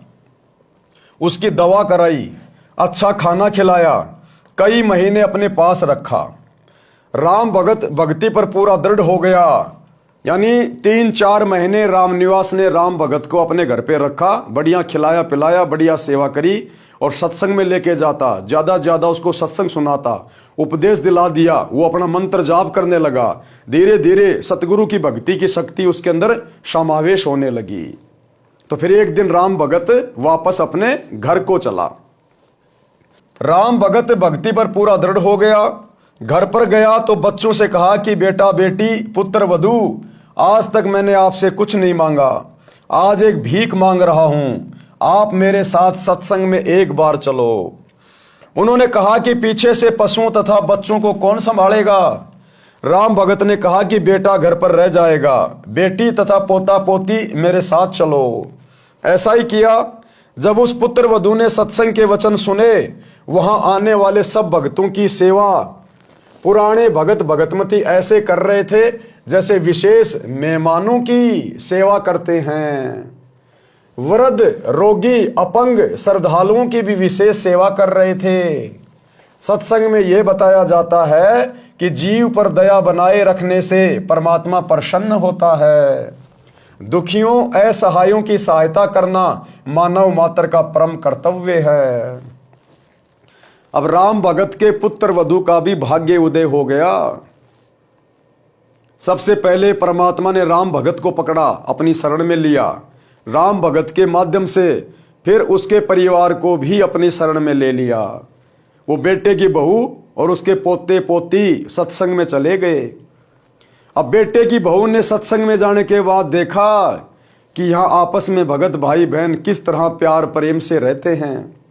[SPEAKER 1] उसकी दवा कराई, अच्छा खाना खिलाया, कई महीने अपने पास रखा। राम भगत भक्ति पर पूरा दृढ़ हो गया, यानी 3-4 महीने रामनिवास ने राम भगत को अपने घर पे रखा, बढ़िया खिलाया पिलाया, बढ़िया सेवा करी और सत्संग में लेके जाता, ज्यादा ज्यादा उसको सत्संग सुनाता, उपदेश दिला दिया, वो अपना मंत्र जाप करने लगा। धीरे धीरे सतगुरु की भक्ति की शक्ति उसके अंदर समावेश होने लगी। तो फिर एक दिन राम भगत वापस अपने घर को चला। राम भगत भक्ति पर पूरा दृढ़ हो गया। घर पर गया तो बच्चों से कहा कि बेटा बेटी पुत्र वधू, आज तक मैंने आपसे कुछ नहीं मांगा, आज एक भीख मांग रहा हूं, आप मेरे साथ सत्संग में एक बार चलो। उन्होंने कहा कि पीछे से पशुओं तथा बच्चों को कौन संभालेगा? राम भगत ने कहा कि बेटा घर पर रह जाएगा, बेटी तथा पोता पोती मेरे साथ चलो। ऐसा ही किया। जब उस पुत्र वधू ने सत्संग के वचन सुने, वहां आने वाले सब भक्तों की सेवा पुराने भगत भगतमती ऐसे कर रहे थे जैसे विशेष मेहमानों की सेवा करते हैं। वृद्ध, रोगी, अपंग श्रद्धालुओं की भी विशेष सेवा कर रहे थे। सत्संग में यह बताया जाता है कि जीव पर दया बनाए रखने से परमात्मा प्रसन्न होता है। दुखियों, असहायों की सहायता करना मानव मात्र का परम कर्तव्य है। अब राम भगत के पुत्र वधू का भी भाग्य उदय हो गया। सबसे पहले परमात्मा ने राम भगत को पकड़ा, अपनी शरण में लिया। राम भगत के माध्यम से फिर उसके परिवार को भी अपनी शरण में ले लिया। वो बेटे की बहू और उसके पोते पोती सत्संग में चले गए। अब बेटे की बहू ने सत्संग में जाने के बाद देखा कि यहाँ आपस में भगत भाई बहन किस तरह प्यार प्रेम से रहते हैं।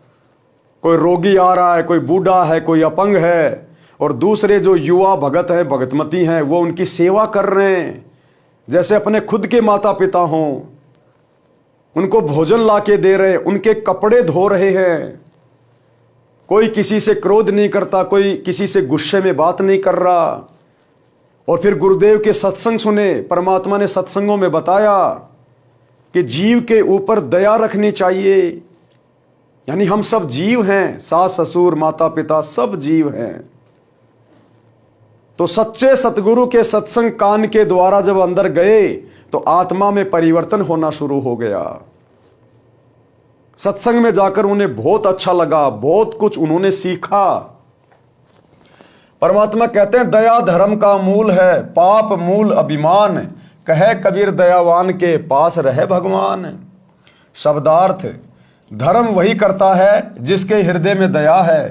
[SPEAKER 1] कोई रोगी आ रहा है, कोई बूढ़ा है, कोई अपंग है, और दूसरे जो युवा भगत हैं, भगतमती हैं, वो उनकी सेवा कर रहे हैं जैसे अपने खुद के माता पिता हों। उनको भोजन ला के दे रहे, उनके कपड़े धो रहे हैं। कोई किसी से क्रोध नहीं करता, कोई किसी से गुस्से में बात नहीं कर रहा। और फिर गुरुदेव के सत्संग सुने। परमात्मा ने सत्संगों में बताया कि जीव के ऊपर दया रखनी चाहिए, यानी हम सब जीव हैं, सास ससुर माता पिता सब जीव हैं। तो सच्चे सतगुरु के सत्संग कान के द्वारा जब अंदर गए तो आत्मा में परिवर्तन होना शुरू हो गया। सत्संग में जाकर उन्हें बहुत अच्छा लगा, बहुत कुछ उन्होंने सीखा। परमात्मा कहते हैं दया धर्म का मूल है, पाप मूल अभिमान, कहे कबीर दयावान के पास रहे भगवान। शब्दार्थ, धर्म वही करता है जिसके हृदय में दया है,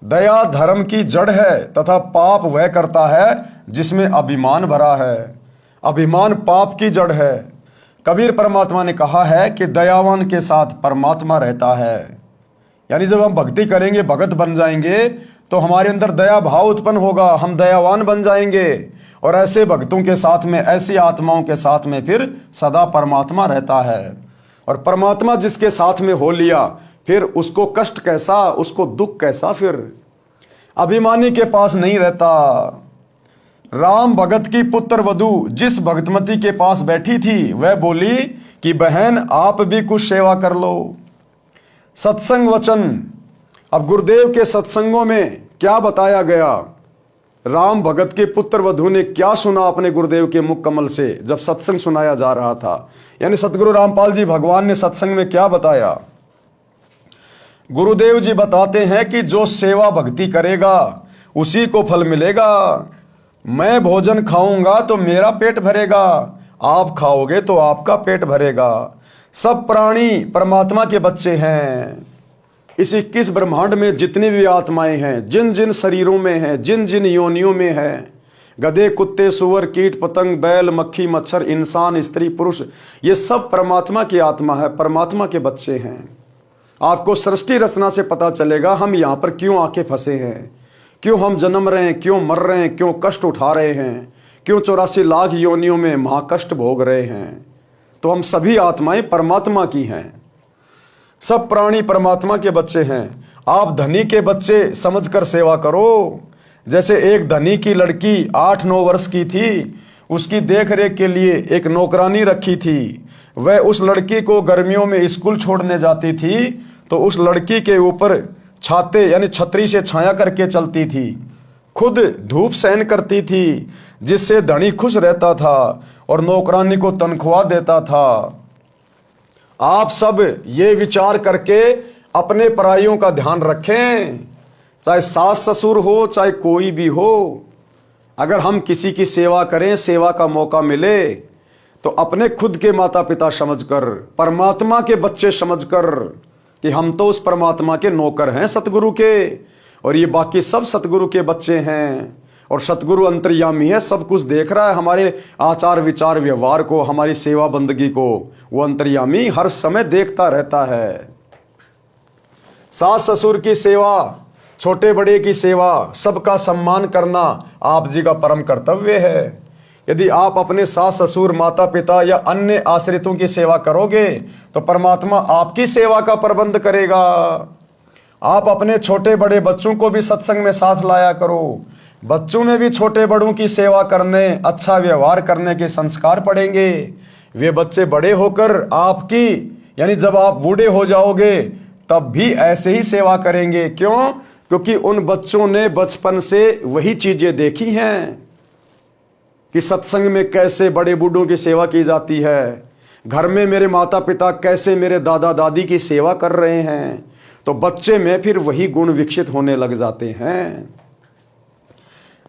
[SPEAKER 1] दया धर्म की जड़ है, तथा पाप वह करता है जिसमें अभिमान भरा है, अभिमान पाप की जड़ है। कबीर परमात्मा ने कहा है कि दयावान के साथ परमात्मा रहता है। यानी जब हम भक्ति करेंगे, भगत बन जाएंगे, तो हमारे अंदर दया भाव उत्पन्न होगा, हम दयावान बन जाएंगे, और ऐसे भक्तों के साथ में, ऐसी आत्माओं के साथ में फिर सदा परमात्मा रहता है। और परमात्मा जिसके साथ में हो लिया, फिर उसको कष्ट कैसा, उसको दुख कैसा, फिर अभिमानी के पास नहीं रहता। राम भगत की पुत्र वधू जिस भगतमती के पास बैठी थी, वह बोली कि बहन आप भी कुछ सेवा कर लो। सत्संग वचन, अब गुरुदेव के सत्संगों में क्या बताया गया, राम भगत के पुत्र वधू ने क्या सुना अपने गुरुदेव के मुख कमल से जब सत्संग सुनाया जा रहा था। यानी सतगुरु रामपाल जी भगवान ने सत्संग में क्या बताया। गुरुदेव जी बताते हैं कि जो सेवा भक्ति करेगा उसी को फल मिलेगा। मैं भोजन खाऊंगा तो मेरा पेट भरेगा, आप खाओगे तो आपका पेट भरेगा। सब प्राणी परमात्मा के बच्चे हैं। इस 21 ब्रह्मांड में जितनी भी आत्माएं हैं, जिन जिन शरीरों में हैं, जिन जिन योनियों में हैं, गधे, कुत्ते, सुअर, कीट, पतंग, बैल, मक्खी, मच्छर, इंसान, स्त्री, पुरुष, ये सब परमात्मा की आत्मा है, परमात्मा के बच्चे हैं। आपको सृष्टि रचना से पता चलेगा हम यहाँ पर क्यों आके फंसे हैं, क्यों हम जन्म रहे हैं, क्यों मर रहे हैं, क्यों कष्ट उठा रहे हैं, क्यों 84 लाख योनियों में महाकष्ट भोग रहे हैं। तो हम सभी आत्माएं परमात्मा की हैं। सब प्राणी परमात्मा के बच्चे हैं। आप धनी के बच्चे समझकर सेवा करो। जैसे एक धनी की लड़की 8-9 वर्ष की थी, उसकी देखरेख के लिए एक नौकरानी रखी थी। वह उस लड़की को गर्मियों में स्कूल छोड़ने जाती थी, तो उस लड़की के ऊपर छाते यानी छतरी से छाया करके चलती थी, खुद धूप सहन करती थी, जिससे धनी खुश रहता था और नौकरानी को तनख्वाह देता था। आप सब ये विचार करके अपने पराइयों का ध्यान रखें, चाहे सास ससुर हो, चाहे कोई भी हो। अगर हम किसी की सेवा करें, सेवा का मौका मिले, तो अपने खुद के माता पिता समझकर, परमात्मा के बच्चे समझकर कि हम तो उस परमात्मा के नौकर हैं सतगुरु के, और ये बाकी सब सतगुरु के बच्चे हैं। और सतगुरु अंतर्यामी है, सब कुछ देख रहा है, हमारे आचार विचार व्यवहार को, हमारी सेवा बंदगी को वो अंतर्यामी हर समय देखता रहता है। सास ससुर की सेवा, छोटे बड़े की सेवा, सबका सम्मान करना आप जी का परम कर्तव्य है। यदि आप अपने सास ससुर, माता पिता या अन्य आश्रितों की सेवा करोगे, तो परमात्मा आपकी सेवा का प्रबंध करेगा। आप अपने छोटे बड़े बच्चों को भी सत्संग में साथ लाया करो। बच्चों में भी छोटे बड़ों की सेवा करने, अच्छा व्यवहार करने के संस्कार पड़ेंगे। वे बच्चे बड़े होकर आपकी, यानी जब आप बूढ़े हो जाओगे तब भी ऐसे ही सेवा करेंगे। क्यों? क्योंकि उन बच्चों ने बचपन से वही चीजें देखी हैं कि सत्संग में कैसे बड़े बूढ़ों की सेवा की जाती है, घर में मेरे माता पिता कैसे मेरे दादा दादी की सेवा कर रहे हैं, तो बच्चे में फिर वही गुण विकसित होने लग जाते हैं।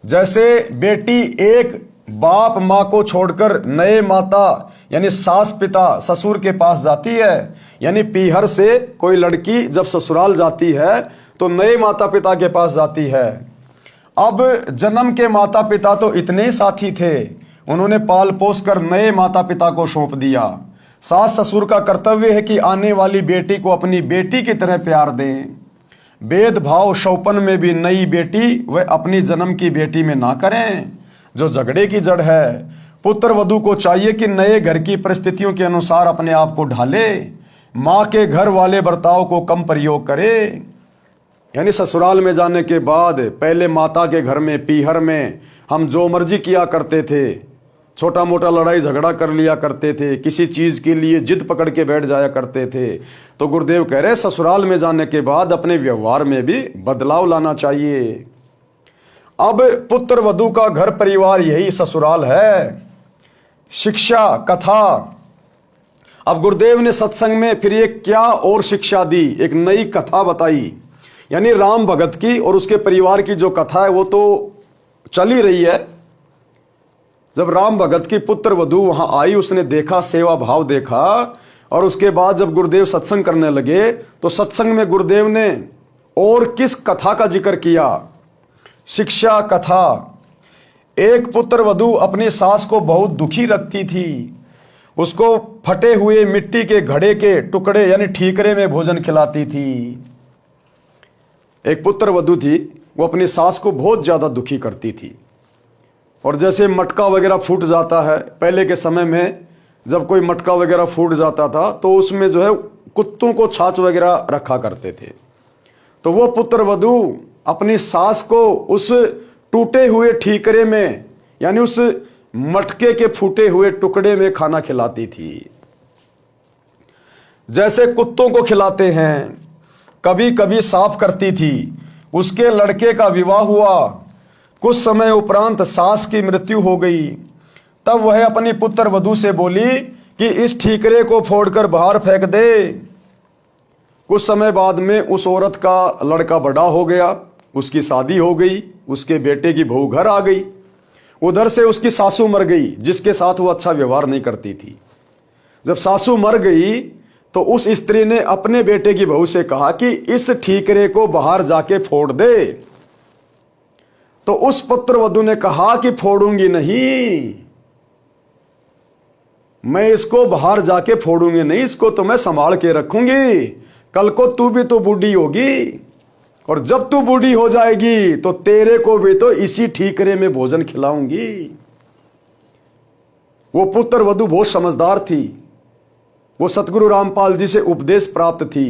[SPEAKER 1] जैसे बेटी एक बाप माँ को छोड़कर नए माता यानी सास पिता ससुर के पास जाती है, यानी पीहर से कोई लड़की जब ससुराल जाती है तो नए माता पिता के पास जाती है। अब जन्म के माता पिता तो इतने ही साथी थे, उन्होंने पाल पोस कर नए माता पिता को सौंप दिया। सास ससुर का कर्तव्य है कि आने वाली बेटी को अपनी बेटी की तरह प्यार दें। भेदभाव शौपन में भी नई बेटी वह अपनी जन्म की बेटी में ना करें, जो झगड़े की जड़ है। पुत्र वधू को चाहिए कि नए घर की परिस्थितियों के अनुसार अपने आप को ढाले, माँ के घर वाले बर्ताव को कम प्रयोग करे। यानी ससुराल में जाने के बाद पहले माता के घर में पीहर में हम जो मर्जी किया करते थे, छोटा मोटा लड़ाई झगड़ा कर लिया करते थे, किसी चीज के लिए जिद पकड़ के बैठ जाया करते थे। तो गुरुदेव कह रहे ससुराल में जाने के बाद अपने व्यवहार में भी बदलाव लाना चाहिए। अब पुत्र वधू का घर परिवार यही ससुराल है। शिक्षा कथा, अब गुरुदेव ने सत्संग में फिर ये क्या और शिक्षा दी, एक नई कथा बताई। यानी राम भगत की और उसके परिवार की जो कथा है वो तो चल ही रही है। जब राम भगत की पुत्र वधू वहां आई, उसने देखा, सेवा भाव देखा, और उसके बाद जब गुरुदेव सत्संग करने लगे तो सत्संग में गुरुदेव ने और किस कथा का जिक्र किया? शिक्षा कथा। एक पुत्र वधू अपनी सास को बहुत दुखी रखती थी। उसको फटे हुए मिट्टी के घड़े के टुकड़े यानी ठीकरे में भोजन खिलाती थी। एक पुत्र वधू थी, वो अपनी सास को बहुत ज्यादा दुखी करती थी। और जैसे मटका वगैरह फूट जाता है, पहले के समय में जब कोई मटका वगैरह फूट जाता था तो उसमें जो है कुत्तों को छाछ वगैरह रखा करते थे। तो वो पुत्र वधू अपनी सास को उस टूटे हुए ठीकरे में यानी उस मटके के फूटे हुए टुकड़े में खाना खिलाती थी, जैसे कुत्तों को खिलाते हैं। कभी कभी साफ करती थी। उसके लड़के का विवाह हुआ, कुछ समय उपरांत सास की मृत्यु हो गई। तब वह अपनी पुत्र वधू से बोली कि इस ठीकरे को फोड़कर बाहर फेंक दे। कुछ समय बाद में उस औरत का लड़का बड़ा हो गया, उसकी शादी हो गई, उसके बेटे की बहू घर आ गई। उधर से उसकी सासू मर गई, जिसके साथ वो अच्छा व्यवहार नहीं करती थी। जब सासू मर गई तो उस स्त्री ने अपने बेटे की बहू से कहा कि इस ठीकरे को बाहर जाके फोड़ दे। तो उस पुत्र वधू ने कहा कि फोड़ूंगी नहीं, मैं इसको बाहर जाके फोड़ूंगी नहीं, इसको तो मैं संभाल के रखूंगी। कल को तू भी तो बूढ़ी होगी, और जब तू बूढ़ी हो जाएगी तो तेरे को भी तो इसी ठीकरे में भोजन खिलाऊंगी। वो पुत्र वधू बहुत समझदार थी। वो सतगुरु रामपाल जी से उपदेश प्राप्त थी।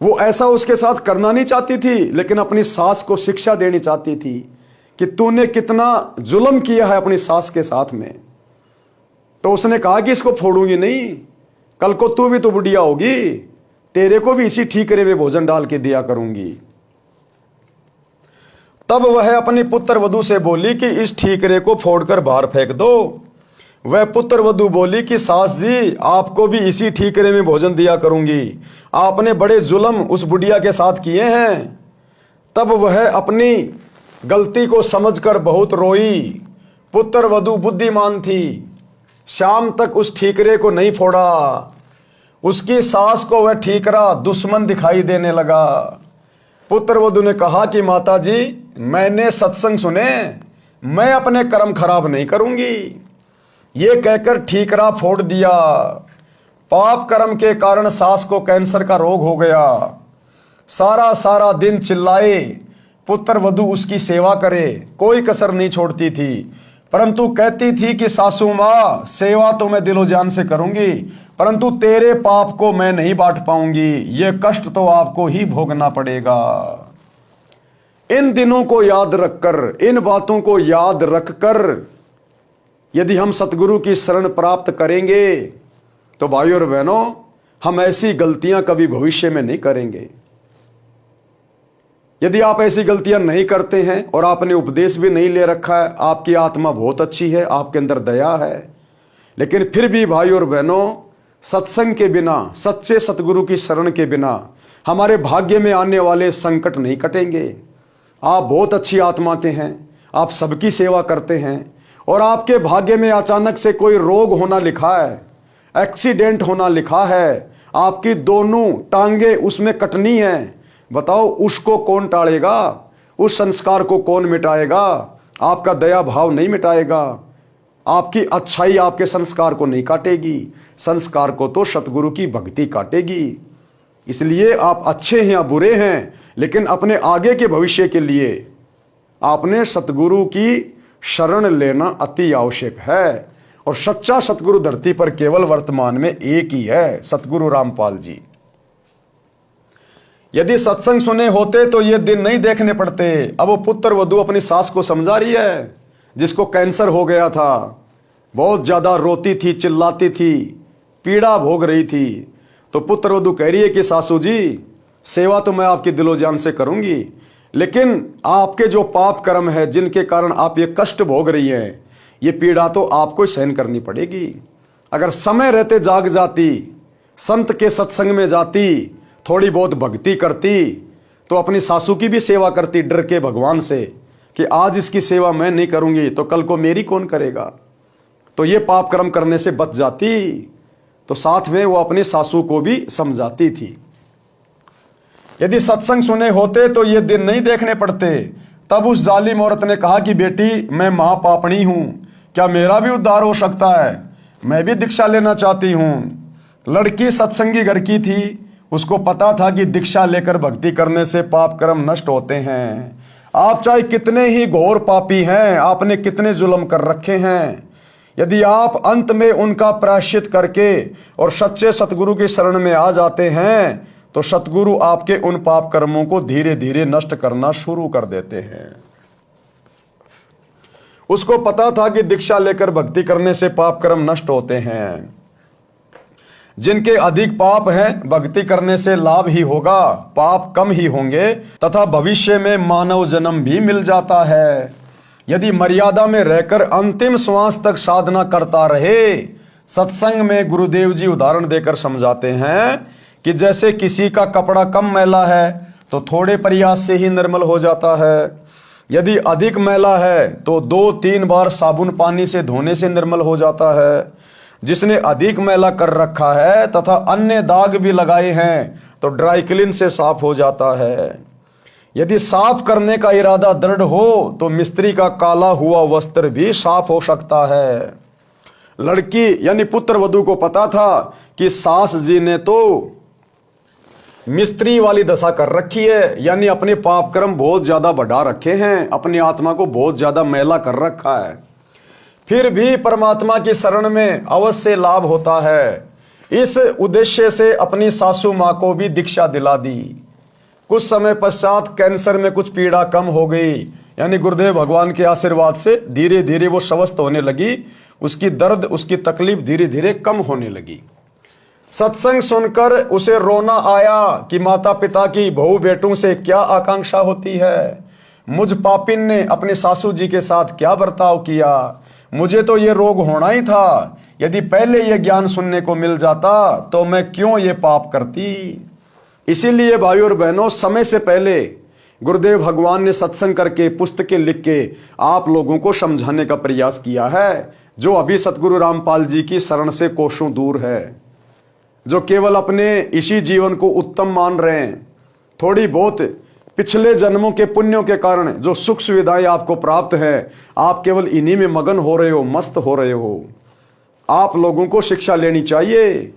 [SPEAKER 1] वो ऐसा उसके साथ करना नहीं चाहती थी, लेकिन अपनी सास को शिक्षा देनी चाहती थी कि तूने कितना जुल्म किया है अपनी सास के साथ में। तो उसने कहा कि इसको फोड़ूंगी नहीं, कल को तू भी तो बुढ़िया होगी, तेरे को भी इसी ठीकरे में भोजन डाल के दिया करूंगी। तब वह अपनी पुत्र वधू से बोली कि इस ठीकरे को फोड़कर बाहर फेंक दो। वह पुत्र वधू बोली कि सास जी, आपको भी इसी ठीकरे में भोजन दिया करूंगी, आपने बड़े जुल्म उस बुढ़िया के साथ किए हैं। तब वह अपनी गलती को समझकर बहुत रोई। पुत्र वधू बुद्धिमान थी, शाम तक उस ठीकरे को नहीं फोड़ा। उसकी सास को वह ठीकरा दुश्मन दिखाई देने लगा। पुत्र वधू ने कहा कि माता जी, मैंने सत्संग सुने, मैं अपने कर्म खराब नहीं करूंगी। ये कहकर ठीकरा फोड़ दिया। पाप कर्म के कारण सास को कैंसर का रोग हो गया। सारा सारा दिन चिल्लाए, पुत्र वधू उसकी सेवा करे, कोई कसर नहीं छोड़ती थी, परंतु कहती थी कि सासू माँ, सेवा तो मैं दिलो जान से करूंगी, परंतु तेरे पाप को मैं नहीं बांट पाऊंगी, ये कष्ट तो आपको ही भोगना पड़ेगा। इन दिनों को याद रखकर, इन बातों को याद रखकर यदि हम सतगुरु की शरण प्राप्त करेंगे तो भाइयों और बहनों, हम ऐसी गलतियां कभी भविष्य में नहीं करेंगे। यदि आप ऐसी गलतियां नहीं करते हैं और आपने उपदेश भी नहीं ले रखा है, आपकी आत्मा बहुत अच्छी है, आपके अंदर दया है, लेकिन फिर भी भाइयों और बहनों, सत्संग के बिना, सच्चे सतगुरु की शरण के बिना हमारे भाग्य में आने वाले संकट नहीं कटेंगे। आप बहुत अच्छी आत्मा के हैं, आप सबकी सेवा करते हैं, और आपके भाग्य में अचानक से कोई रोग होना लिखा है, एक्सीडेंट होना लिखा है, आपकी दोनों टांगे उसमें कटनी है। बताओ, उसको कौन टालेगा? उस संस्कार को कौन मिटाएगा? आपका दया भाव नहीं मिटाएगा। आपकी अच्छाई आपके संस्कार को नहीं काटेगी, संस्कार को तो सतगुरु की भक्ति काटेगी। इसलिए आप अच्छे हैं या बुरे हैं, लेकिन अपने आगे के भविष्य के लिए आपने सतगुरु की शरण लेना अति आवश्यक है। और सच्चा सतगुरु धरती पर केवल वर्तमान में एक ही है, सतगुरु रामपाल जी। यदि सत्संग सुने होते तो ये दिन नहीं देखने पड़ते। अब वो पुत्र वधू अपनी सास को समझा रही है, जिसको कैंसर हो गया था, बहुत ज्यादा रोती थी, चिल्लाती थी, पीड़ा भोग रही थी। तो पुत्र वधू कह रही है कि सासू जी, सेवा तो मैं आपकी दिलो जान से करूंगी, लेकिन आपके जो पाप कर्म है, जिनके कारण आप ये कष्ट भोग रही हैं, ये पीड़ा तो आपको सहन करनी पड़ेगी। अगर समय रहते जाग जाती, संत के सत्संग में जाती, थोड़ी बहुत भक्ति करती तो अपनी सासू की भी सेवा करती डर के भगवान से कि आज इसकी सेवा मैं नहीं करूंगी तो कल को मेरी कौन करेगा, तो ये पाप कर्म करने से बच जाती। तो साथ में वो अपनी सासू को भी समझाती थी। यदि सत्संग सुने होते तो ये दिन नहीं देखने पड़ते। तब उस जालिम औरत ने कहा कि बेटी, मैं मां पापणी हूं, क्या मेरा भी उद्धार हो सकता है? मैं भी दीक्षा लेना चाहती हूं। लड़की सत्संगी घर की थी, उसको पता था कि दीक्षा लेकर भक्ति करने से पाप कर्म नष्ट होते हैं। आप चाहे कितने ही घोर पापी हैं, आपने कितने जुल्म कर रखे हैं, यदि आप अंत में उनका प्रायश्चित करके और सच्चे सतगुरु की शरण में आ जाते हैं तो सतगुरु आपके उन पाप कर्मों को धीरे धीरे नष्ट करना शुरू कर देते हैं। उसको पता था कि दीक्षा लेकर भक्ति करने से पाप कर्म नष्ट होते हैं। जिनके अधिक पाप हैं, भक्ति करने से लाभ ही होगा, पाप कम ही होंगे तथा भविष्य में मानव जन्म भी मिल जाता है। यदि मर्यादा में रहकर अंतिम श्वास तक साधना करता रहे। सत्संग में गुरुदेव जी उदाहरण देकर समझाते हैं कि जैसे किसी का कपड़ा कम मैला है तो थोड़े प्रयास से ही निर्मल हो जाता है, यदि अधिक मैला है तो 2-3 बार साबुन पानी से धोने से निर्मल हो जाता है। जिसने अधिक मैला कर रखा है तथा अन्य दाग भी लगाए हैं तो ड्राई क्लीन से साफ हो जाता है। यदि साफ करने का इरादा दृढ़ हो तो मिस्त्री का काला हुआ वस्त्र भी साफ हो सकता है। लड़की यानी पुत्र वधू को पता था कि सास जी ने तो मिस्त्री वाली दशा कर रखी है, यानी अपने पाप कर्म बहुत ज्यादा बढ़ा रखे हैं, अपनी आत्मा को बहुत ज्यादा मैला कर रखा है। फिर भी परमात्मा की शरण में अवश्य लाभ होता है। इस उद्देश्य से अपनी सासू माँ को भी दीक्षा दिला दी। कुछ समय पश्चात कैंसर में कुछ पीड़ा कम हो गई, यानी गुरुदेव भगवान के आशीर्वाद से धीरे धीरे वो स्वस्थ होने लगी। उसकी दर्द, उसकी तकलीफ धीरे धीरे कम होने लगी। सत्संग सुनकर उसे रोना आया कि माता पिता की बहू बेटों से क्या आकांक्षा होती है, मुझ पापिन ने अपने सासू जी के साथ क्या बर्ताव किया, मुझे तो ये रोग होना ही था। यदि पहले ये ज्ञान सुनने को मिल जाता तो मैं क्यों ये पाप करती। इसीलिए भाइयों और बहनों, समय से पहले गुरुदेव भगवान ने सत्संग करके पुस्तकें लिख के आप लोगों को समझाने का प्रयास किया है, जो अभी सतगुरु रामपाल जी की शरण से कोसों दूर है, जो केवल अपने इसी जीवन को उत्तम मान रहे हैं। थोड़ी बहुत पिछले जन्मों के पुण्यों के कारण जो सुख सुविधाएं आपको प्राप्त है, आप केवल इन्हीं में मगन हो रहे हो, मस्त हो रहे हो। आप लोगों को शिक्षा लेनी चाहिए।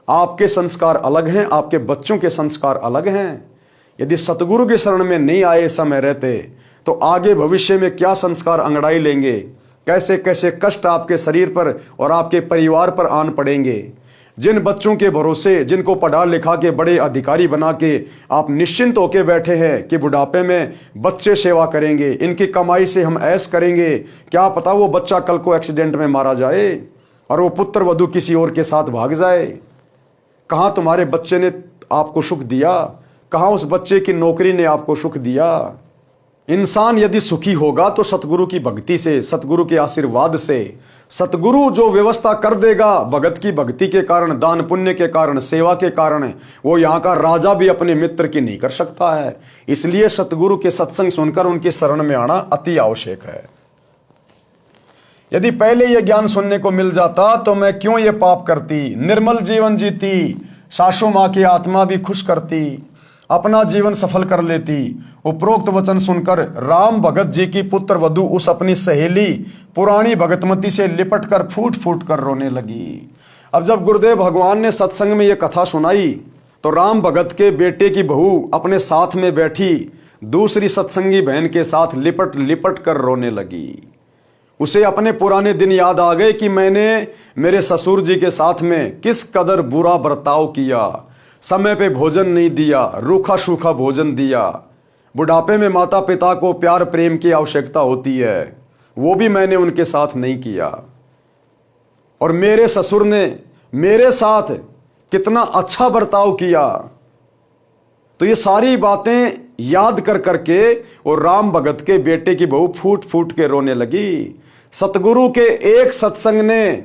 [SPEAKER 1] आपके संस्कार अलग हैं, आपके बच्चों के संस्कार अलग हैं। यदि सतगुरु की शरण में नहीं आए समय रहते तो आगे भविष्य में क्या संस्कार अंगड़ाई लेंगे, कैसे कैसे कष्ट आपके शरीर पर और आपके परिवार पर आन पड़ेंगे। जिन बच्चों के भरोसे, जिनको पढ़ा लिखा के बड़े अधिकारी बना के आप निश्चिंत होके बैठे हैं कि बुढ़ापे में बच्चे सेवा करेंगे, इनकी कमाई से हम ऐश करेंगे, क्या पता वो बच्चा कल को एक्सीडेंट में मारा जाए और वो पुत्र वधू किसी और के साथ भाग जाए। कहाँ तुम्हारे बच्चे ने आपको सुख दिया, कहाँ उस बच्चे की नौकरी ने आपको सुख दिया। इंसान यदि सुखी होगा तो सतगुरु की भक्ति से, सतगुरु के आशीर्वाद से। सतगुरु जो व्यवस्था कर देगा भगत की भक्ति के कारण, दान पुण्य के कारण, सेवा के कारण, वो यहाँ का राजा भी अपने मित्र की नहीं कर सकता है। इसलिए सतगुरु के सत्संग सुनकर उनकी शरण में आना अति आवश्यक है। यदि पहले यह ज्ञान सुनने को मिल जाता तो मैं क्यों ये पाप करती, निर्मल जीवन जीती, सासू माँ की आत्मा भी खुश करती, अपना जीवन सफल कर लेती। उपरोक्त वचन सुनकर राम भगत जी की पुत्र वधू उस अपनी सहेली पुरानी भगतमती से लिपट कर फूट फूट कर रोने लगी। अब जब गुरुदेव भगवान ने सत्संग में यह कथा सुनाई तो राम भगत के बेटे की बहू अपने साथ में बैठी दूसरी सत्संगी बहन के साथ लिपट लिपट कर रोने लगी। उसे अपने पुराने दिन याद आ गए कि मैंने मेरे ससुर जी के साथ में किस कदर बुरा बर्ताव किया, समय पे भोजन नहीं दिया, रूखा सूखा भोजन दिया। बुढ़ापे में माता पिता को प्यार प्रेम की आवश्यकता होती है, वो भी मैंने उनके साथ नहीं किया। और मेरे ससुर ने मेरे साथ कितना अच्छा बर्ताव किया। तो ये सारी बातें याद कर करके और राम भगत के बेटे की बहू फूट फूट के रोने लगी। सतगुरु के एक सत्संग ने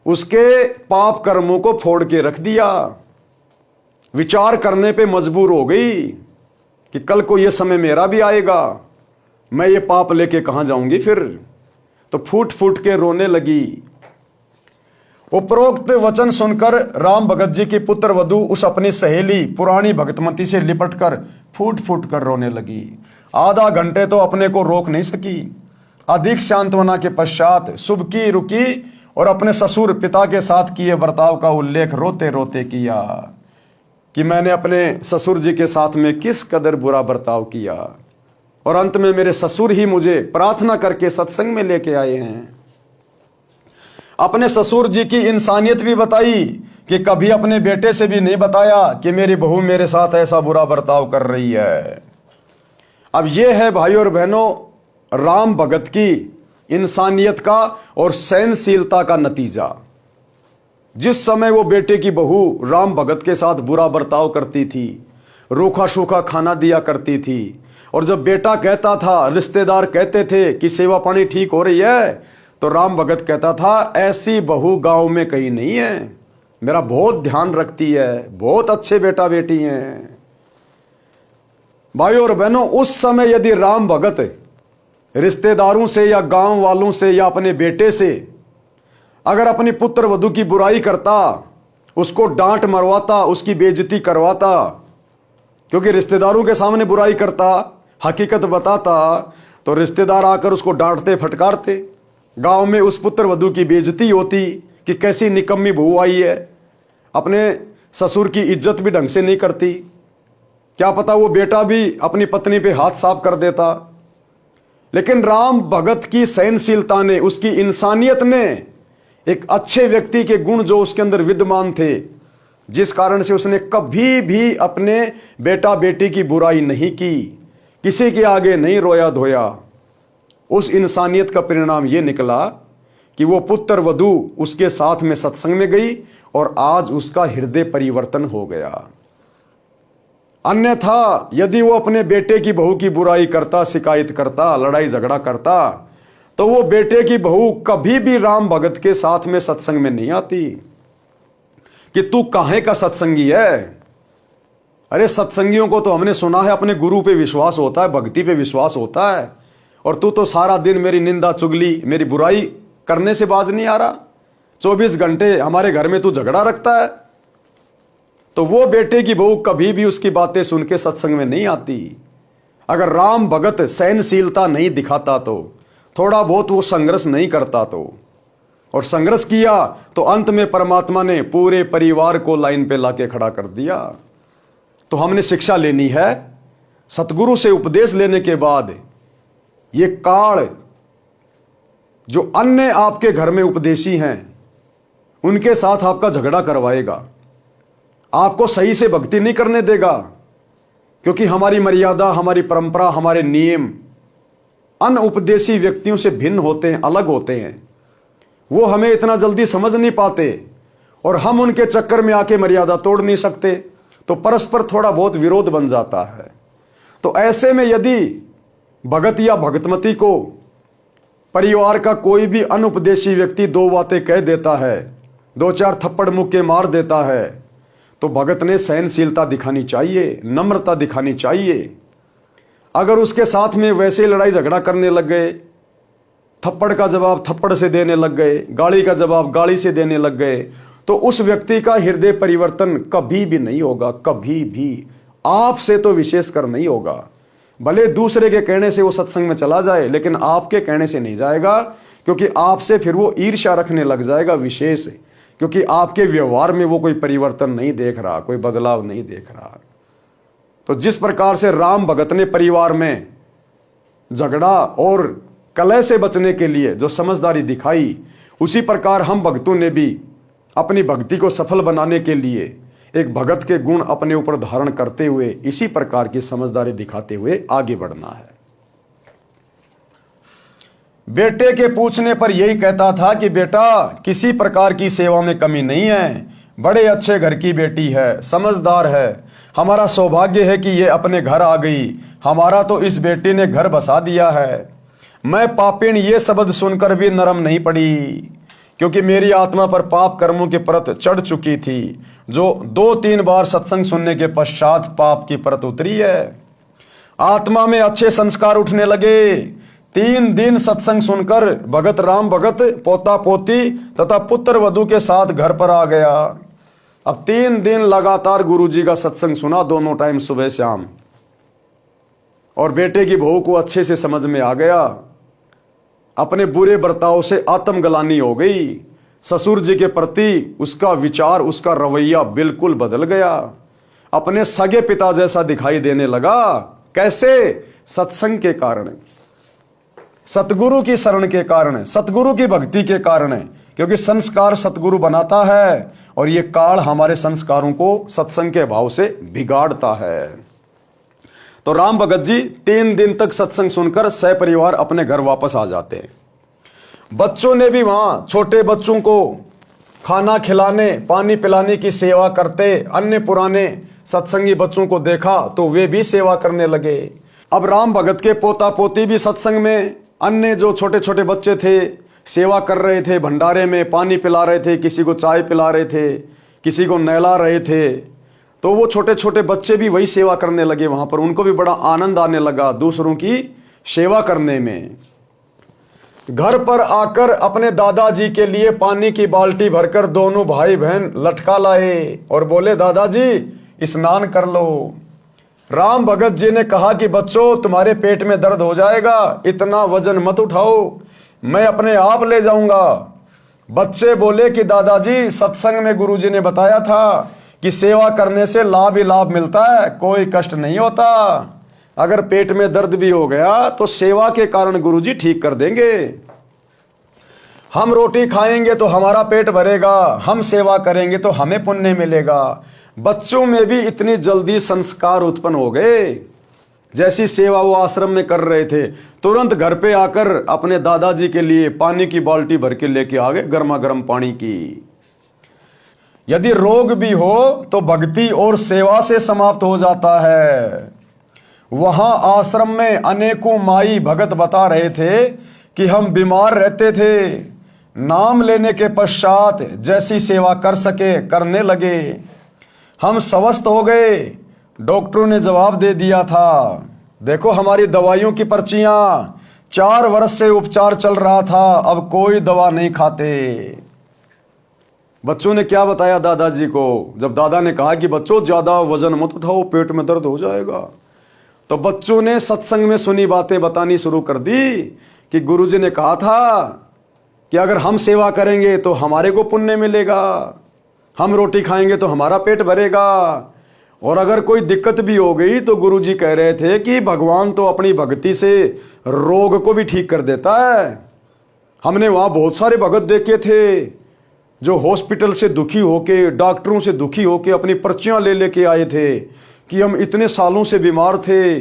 [SPEAKER 1] उसके पाप कर्मों को फोड़ के रख दिया। विचार करने पे मजबूर हो गई कि कल को यह समय मेरा भी आएगा, मैं ये पाप लेके कहां जाऊंगी फिर। तो फूट फूट के रोने लगी। उपरोक्त वचन सुनकर राम भगत जी की पुत्र वधू उस अपनी सहेली पुरानी भगतमती से लिपटकर फूट फूट कर रोने लगी। आधा घंटे तो अपने को रोक नहीं सकी। अधिक सांत्वना के पश्चात सुबकी रुकी और अपने ससुर पिता के साथ किए बर्ताव का उल्लेख रोते रोते किया कि मैंने अपने ससुर जी के साथ में किस कदर बुरा बर्ताव किया, और अंत में मेरे ससुर ही मुझे प्रार्थना करके सत्संग में लेके आए हैं। अपने ससुर जी की इंसानियत भी बताई कि कभी अपने बेटे से भी नहीं बताया कि मेरी बहू मेरे साथ ऐसा बुरा बर्ताव कर रही है। अब यह है भाई और बहनों राम भगत की इंसानियत का और सहनशीलता का नतीजा। जिस समय वो बेटे की बहू राम भगत के साथ बुरा बर्ताव करती थी, रूखा सूखा खाना दिया करती थी, और जब बेटा कहता था, रिश्तेदार कहते थे कि सेवा पानी ठीक हो रही है, तो राम भगत कहता था ऐसी बहू गांव में कहीं नहीं है, मेरा बहुत ध्यान रखती है, बहुत अच्छे बेटा बेटी हैं। भाई और बहनों उस समय यदि राम भगत रिश्तेदारों से या गांव वालों से या अपने बेटे से अगर अपनी पुत्र वधू की बुराई करता, उसको डांट मरवाता, उसकी बेइज्जती करवाता, क्योंकि रिश्तेदारों के सामने बुराई करता, हकीकत बताता, तो रिश्तेदार आकर उसको डांटते फटकारते। गांव में उस पुत्र वधू की बेइज्जती होती कि कैसी निकम्मी बहू आई है, अपने ससुर की इज्जत भी ढंग से नहीं करती। क्या पता वो बेटा भी अपनी पत्नी पे हाथ साफ कर देता। लेकिन राम भगत की सहनशीलता ने, उसकी इंसानियत ने, एक अच्छे व्यक्ति के गुण जो उसके अंदर विद्यमान थे, जिस कारण से उसने कभी भी अपने बेटा बेटी की बुराई नहीं की, किसी के आगे नहीं रोया धोया, उस इंसानियत का परिणाम यह निकला कि वो पुत्र वधू उसके साथ में सत्संग में गई और आज उसका हृदय परिवर्तन हो गया। अन्यथा यदि वो अपने बेटे की बहू की बुराई करता, शिकायत करता, लड़ाई झगड़ा करता, तो वो बेटे की बहू कभी भी राम भगत के साथ में सत्संग में नहीं आती कि तू काहे का सत्संगी है। अरे सत्संगियों को तो हमने सुना है अपने गुरु पे विश्वास होता है, भक्ति पे विश्वास होता है, और तू तो सारा दिन मेरी निंदा चुगली, मेरी बुराई करने से बाज नहीं आ रहा। 24 घंटे हमारे घर में तू झगड़ा रखता है। तो वो बेटे की बहू कभी भी उसकी बातें सुन के सत्संग में नहीं आती। अगर राम भगत सहनशीलता नहीं दिखाता, तो थोड़ा बहुत वो संघर्ष नहीं करता, तो और संघर्ष किया तो अंत में परमात्मा ने पूरे परिवार को लाइन पे लाके खड़ा कर दिया। तो हमने शिक्षा लेनी है सतगुरु से, उपदेश लेने के बाद ये काल जो अन्य आपके घर में उपदेशी हैं उनके साथ आपका झगड़ा करवाएगा, आपको सही से भक्ति नहीं करने देगा, क्योंकि हमारी मर्यादा, हमारी परंपरा, हमारे नियम अन्य उपदेशी व्यक्तियों से भिन्न होते हैं, अलग होते हैं। वो हमें इतना जल्दी समझ नहीं पाते और हम उनके चक्कर में आके मर्यादा तोड़ नहीं सकते, तो परस्पर थोड़ा बहुत विरोध बन जाता है। तो ऐसे में यदि भगत या भगतमती को परिवार का कोई भी अनुपदेशी व्यक्ति दो बातें कह देता है, दो चार थप्पड़ मुक्के मार देता है, तो भगत ने सहनशीलता दिखानी चाहिए, नम्रता दिखानी चाहिए। अगर उसके साथ में वैसे लड़ाई झगड़ा करने लग गए, थप्पड़ का जवाब थप्पड़ से देने लग गए, गाली का जवाब गाली से देने लग गए, तो उस व्यक्ति का हृदय परिवर्तन कभी भी नहीं होगा, कभी भी, आपसे तो विशेषकर नहीं होगा। भले दूसरे के कहने से वो सत्संग में चला जाए, लेकिन आपके कहने से नहीं जाएगा, क्योंकि आपसे फिर वो ईर्ष्या रखने लग जाएगा विशेष, क्योंकि आपके व्यवहार में वो कोई परिवर्तन नहीं देख रहा, कोई बदलाव नहीं देख रहा। तो जिस प्रकार से राम भगत ने परिवार में झगड़ा और कलह से बचने के लिए जो समझदारी दिखाई, उसी प्रकार हम भक्तों ने भी अपनी भक्ति को सफल बनाने के लिए एक भगत के गुण अपने ऊपर धारण करते हुए इसी प्रकार की समझदारी दिखाते हुए आगे बढ़ना है। बेटे के पूछने पर यही कहता था कि बेटा किसी प्रकार की सेवा में कमी नहीं है, बड़े अच्छे घर की बेटी है, समझदार है, हमारा सौभाग्य है कि ये अपने घर आ गई, हमारा तो इस बेटी ने घर बसा दिया है। मैं पापिन ये शब्द सुनकर भी नरम नहीं पड़ी। क्योंकि मेरी आत्मा पर पाप कर्मों की परत चढ़ चुकी थी, जो 2-3 बार सत्संग सुनने के पश्चात पाप की परत उतरी है। आत्मा में अच्छे संस्कार उठने लगे। 3 दिन सत्संग सुनकर भगत राम भगत पोता पोती तथा पुत्र वधू के साथ घर पर आ गया। अब 3 दिन लगातार गुरुजी का सत्संग सुना, दोनों टाइम सुबह शाम, और बेटे की बहू को अच्छे से समझ में आ गया। अपने बुरे बर्ताव से आत्मग्लानि हो गई। ससुर जी के प्रति उसका विचार, उसका रवैया बिल्कुल बदल गया। अपने सगे पिता जैसा दिखाई देने लगा। कैसे? सत्संग के कारण, सतगुरु की शरण के कारण, सतगुरु की भक्ति के कारण। क्योंकि संस्कार सतगुरु बनाता है और ये काल हमारे संस्कारों को सत्संग के भाव से बिगाड़ता है। तो राम भगत जी 3 दिन तक सत्संग सुनकर सपरिवार अपने घर वापस आ जाते हैं। बच्चों ने भी वहां छोटे बच्चों को खाना खिलाने, पानी पिलाने की सेवा करते। अन्य पुराने सत्संगी बच्चों को देखा तो वे भी सेवा करने लगे। अब राम भगत के पोता पोती भी सत्संग में अन्य जो छोटे छोटे बच्चे थे सेवा कर रहे थे। भंडारे में पानी पिला रहे थे, किसी को चाय पिला रहे थे, किसी को नहला रहे थे। तो वो छोटे छोटे बच्चे भी वही सेवा करने लगे वहां पर। उनको भी बड़ा आनंद आने लगा दूसरों की सेवा करने में। घर पर आकर अपने दादाजी के लिए पानी की बाल्टी भरकर दोनों भाई बहन लटका लाए और बोले, दादाजी स्नान कर लो। राम भगत जी ने कहा कि बच्चों, तुम्हारे पेट में दर्द हो जाएगा, इतना वजन मत उठाओ, मैं अपने आप ले जाऊंगा। बच्चे बोले कि दादाजी, सत्संग में गुरुजी ने बताया था कि सेवा करने से लाभ ही लाभ मिलता है, कोई कष्ट नहीं होता। अगर पेट में दर्द भी हो गया तो सेवा के कारण गुरुजी ठीक कर देंगे। हम रोटी खाएंगे तो हमारा पेट भरेगा, हम सेवा करेंगे तो हमें पुण्य मिलेगा। बच्चों में भी इतनी जल्दी संस्कार उत्पन्न हो गए। जैसी सेवा वो आश्रम में कर रहे थे, तुरंत घर पे आकर अपने दादाजी के लिए पानी की बाल्टी भर के लेके आ गए, गर्मा गर्म पानी की। यदि रोग भी हो तो भक्ति और सेवा से समाप्त हो जाता है। वहां आश्रम में अनेकों माई भगत बता रहे थे कि हम बीमार रहते थे, नाम लेने के पश्चात जैसी सेवा कर सके करने लगे। हम स्वस्थ हो गए। डॉक्टरों ने जवाब दे दिया था, देखो हमारी दवाइयों की पर्चियां, 4 वर्ष से उपचार चल रहा था, अब कोई दवा नहीं खाते। बच्चों ने क्या बताया दादाजी को? जब दादा ने कहा कि बच्चों ज्यादा वजन मत उठाओ, पेट में दर्द हो जाएगा, तो बच्चों ने सत्संग में सुनी बातें बतानी शुरू कर दी कि गुरुजी ने कहा था कि अगर हम सेवा करेंगे तो हमारे को पुण्य मिलेगा, हम रोटी खाएंगे तो हमारा पेट भरेगा। और अगर कोई दिक्कत भी हो गई तो गुरुजी कह रहे थे कि भगवान तो अपनी भक्ति से रोग को भी ठीक कर देता है। हमने वहां बहुत सारे भगत देखे थे जो हॉस्पिटल से दुखी होके, डॉक्टरों से दुखी होके अपनी पर्चियां ले लेके आए थे कि हम इतने सालों से बीमार थे,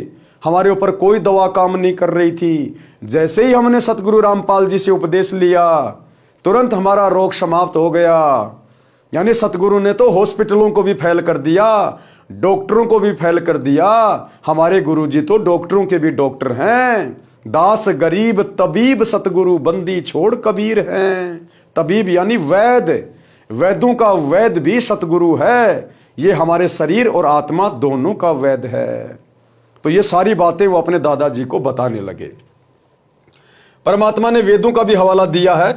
[SPEAKER 1] हमारे ऊपर कोई दवा काम नहीं कर रही थी। जैसे ही हमने सतगुरु रामपाल जी से उपदेश लिया, तुरंत हमारा रोग समाप्त हो गया। यानी सतगुरु ने तो हॉस्पिटलों को भी फेल कर दिया, डॉक्टरों को भी फेल कर दिया। हमारे गुरुजी तो डॉक्टरों के भी डॉक्टर हैं। दास गरीब तबीब सतगुरु बंदी छोड़ कबीर हैं। तबीब यानी वैद्य, वैद्यों का वैद्य भी सतगुरु है। ये हमारे शरीर और आत्मा दोनों का वैद्य है। तो ये सारी बातें वो अपने दादाजी को बताने लगे। परमात्मा ने वेदों का भी हवाला दिया है।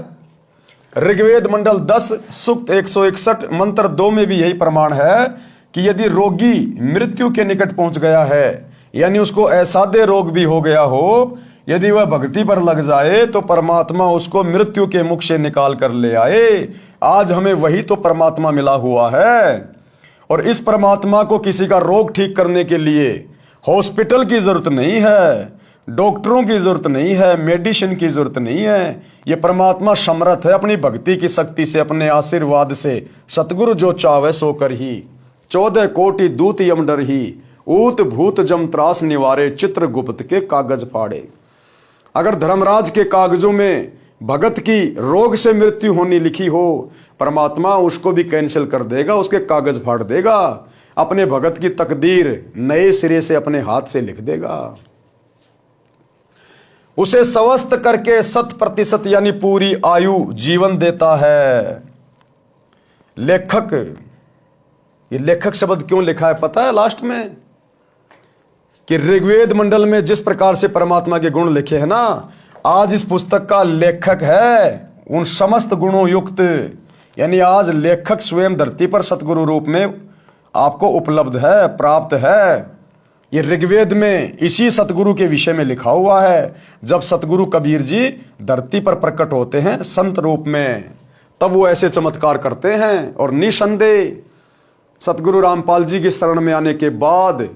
[SPEAKER 1] ऋग्वेद मंडल 10 सूक्त 161 मंत्र 2 में भी यही प्रमाण है कि यदि रोगी मृत्यु के निकट पहुंच गया है, यानी उसको असाध्य रोग भी हो गया हो, यदि वह भक्ति पर लग जाए तो परमात्मा उसको मृत्यु के मुख से निकाल कर ले आए। आज हमें वही तो परमात्मा मिला हुआ है। और इस परमात्मा को किसी का रोग ठीक करने के लिए हॉस्पिटल की जरूरत नहीं है, डॉक्टरों की जरूरत नहीं है, मेडिसिन की जरूरत नहीं है। ये परमात्मा समर्थ है अपनी भक्ति की शक्ति से, अपने आशीर्वाद से। सतगुरु जो चावे सो कर ही, 14 कोटि दूत यम डर ही, ऊत भूत जम त्रास निवारे, चित्रगुप्त के कागज फाड़े। अगर धर्मराज के कागजों में भगत की रोग से मृत्यु होनी लिखी हो, परमात्मा उसको भी कैंसिल कर देगा, उसके कागज फाड़ देगा, अपने भगत की तकदीर नए सिरे से अपने हाथ से लिख देगा। उसे स्वस्थ करके 100% यानी पूरी आयु जीवन देता है। लेखक, ये लेखक शब्द क्यों लिखा है पता है लास्ट में? कि ऋग्वेद मंडल में जिस प्रकार से परमात्मा के गुण लिखे हैं ना, आज इस पुस्तक का लेखक है उन समस्त गुणों युक्त। यानी आज लेखक स्वयं धरती पर सतगुरु रूप में आपको उपलब्ध है, प्राप्त है। ये ऋग्वेद में इसी सतगुरु के विषय में लिखा हुआ है। जब सतगुरु कबीर जी धरती पर प्रकट होते हैं संत रूप में, तब वो ऐसे चमत्कार करते हैं। और निसंदेह सतगुरु रामपाल जी की शरण में आने के बाद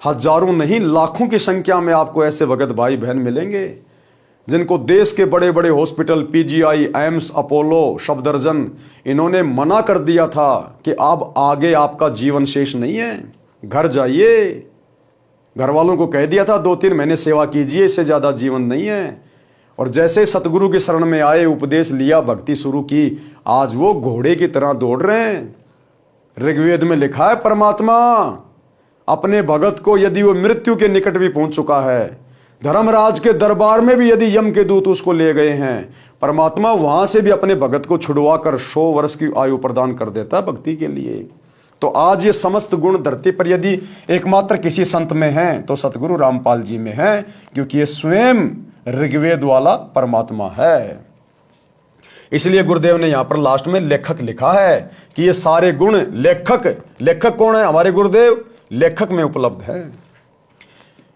[SPEAKER 1] हजारों नहीं लाखों की संख्या में आपको ऐसे भगत भाई बहन मिलेंगे जिनको देश के बड़े बड़े hospital, PGI, AIIMS, Apollo, Safdarjung, इन्होंने मना कर दिया था कि अब आगे आपका जीवन शेष नहीं है, घर जाइए। घर वालों को कह दिया था 2-3 महीने सेवा कीजिए, इससे ज्यादा जीवन नहीं है। और जैसे सतगुरु की शरण में आए, उपदेश लिया, भक्ति शुरू की, आज वो घोड़े की तरह दौड़ रहे हैं। ऋग्वेद में लिखा है परमात्मा अपने भगत को यदि वो मृत्यु के निकट भी पहुंच चुका है, धर्मराज के दरबार में भी यदि यम के दूत उसको ले गए हैं, परमात्मा वहां से भी अपने भगत को छुड़वा कर 100 वर्ष की आयु प्रदान कर देता है भक्ति के लिए। तो आज ये समस्त गुण धरती पर यदि एकमात्र किसी संत में हैं तो सतगुरु रामपाल जी में है, क्योंकि ये स्वयं ऋग्वेद वाला परमात्मा है। इसलिए गुरुदेव ने यहां पर लास्ट में लेखक लिखा है कि ये सारे गुण लेखक कौन है? हमारे गुरुदेव लेखक में उपलब्ध है।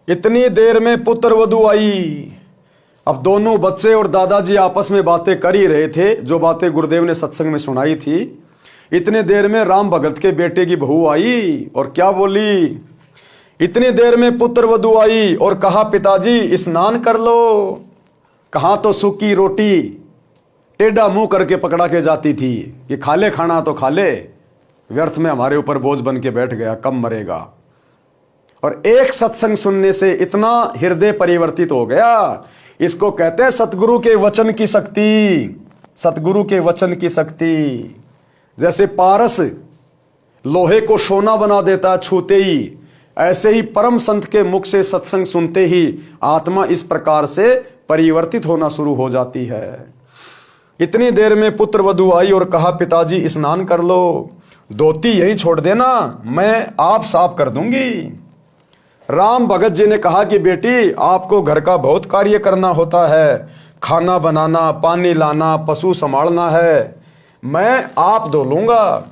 [SPEAKER 1] इतनी देर में पुत्र वधू आई। अब दोनों बच्चे और दादाजी आपस में बातें कर ही रहे थे, जो बातें गुरुदेव ने सत्संग में सुनाई थी। इतने देर में राम भगत के बेटे की बहू आई और क्या बोली? इतनी देर में पुत्र वधू आई और कहा पिताजी स्नान कर लो। कहां तो सूखी रोटी टेढ़ा मुंह करके पकड़ा के जाती थी कि खा ले खाना तो खा ले, व्यर्थ में हमारे ऊपर बोझ बन के बैठ गया, कब मरेगा। और एक सत्संग सुनने से इतना हृदय परिवर्तित हो गया। इसको कहते हैं सतगुरु के वचन की शक्ति। सतगुरु के वचन की शक्ति। जैसे पारस लोहे को सोना बना देता है छूते ही, ऐसे ही परम संत के मुख से सत्संग सुनते ही आत्मा इस प्रकार से परिवर्तित होना शुरू हो जाती है। इतनी देर में पुत्र वधू आई और कहा पिताजी स्नान कर लो, धोती यही छोड़ देना, मैं आप साफ कर दूंगी। राम भगत जी ने कहा कि बेटी आपको घर का बहुत कार्य करना होता है, खाना बनाना, पानी लाना, पशु संभालना है, मैं आप धो लूंगा।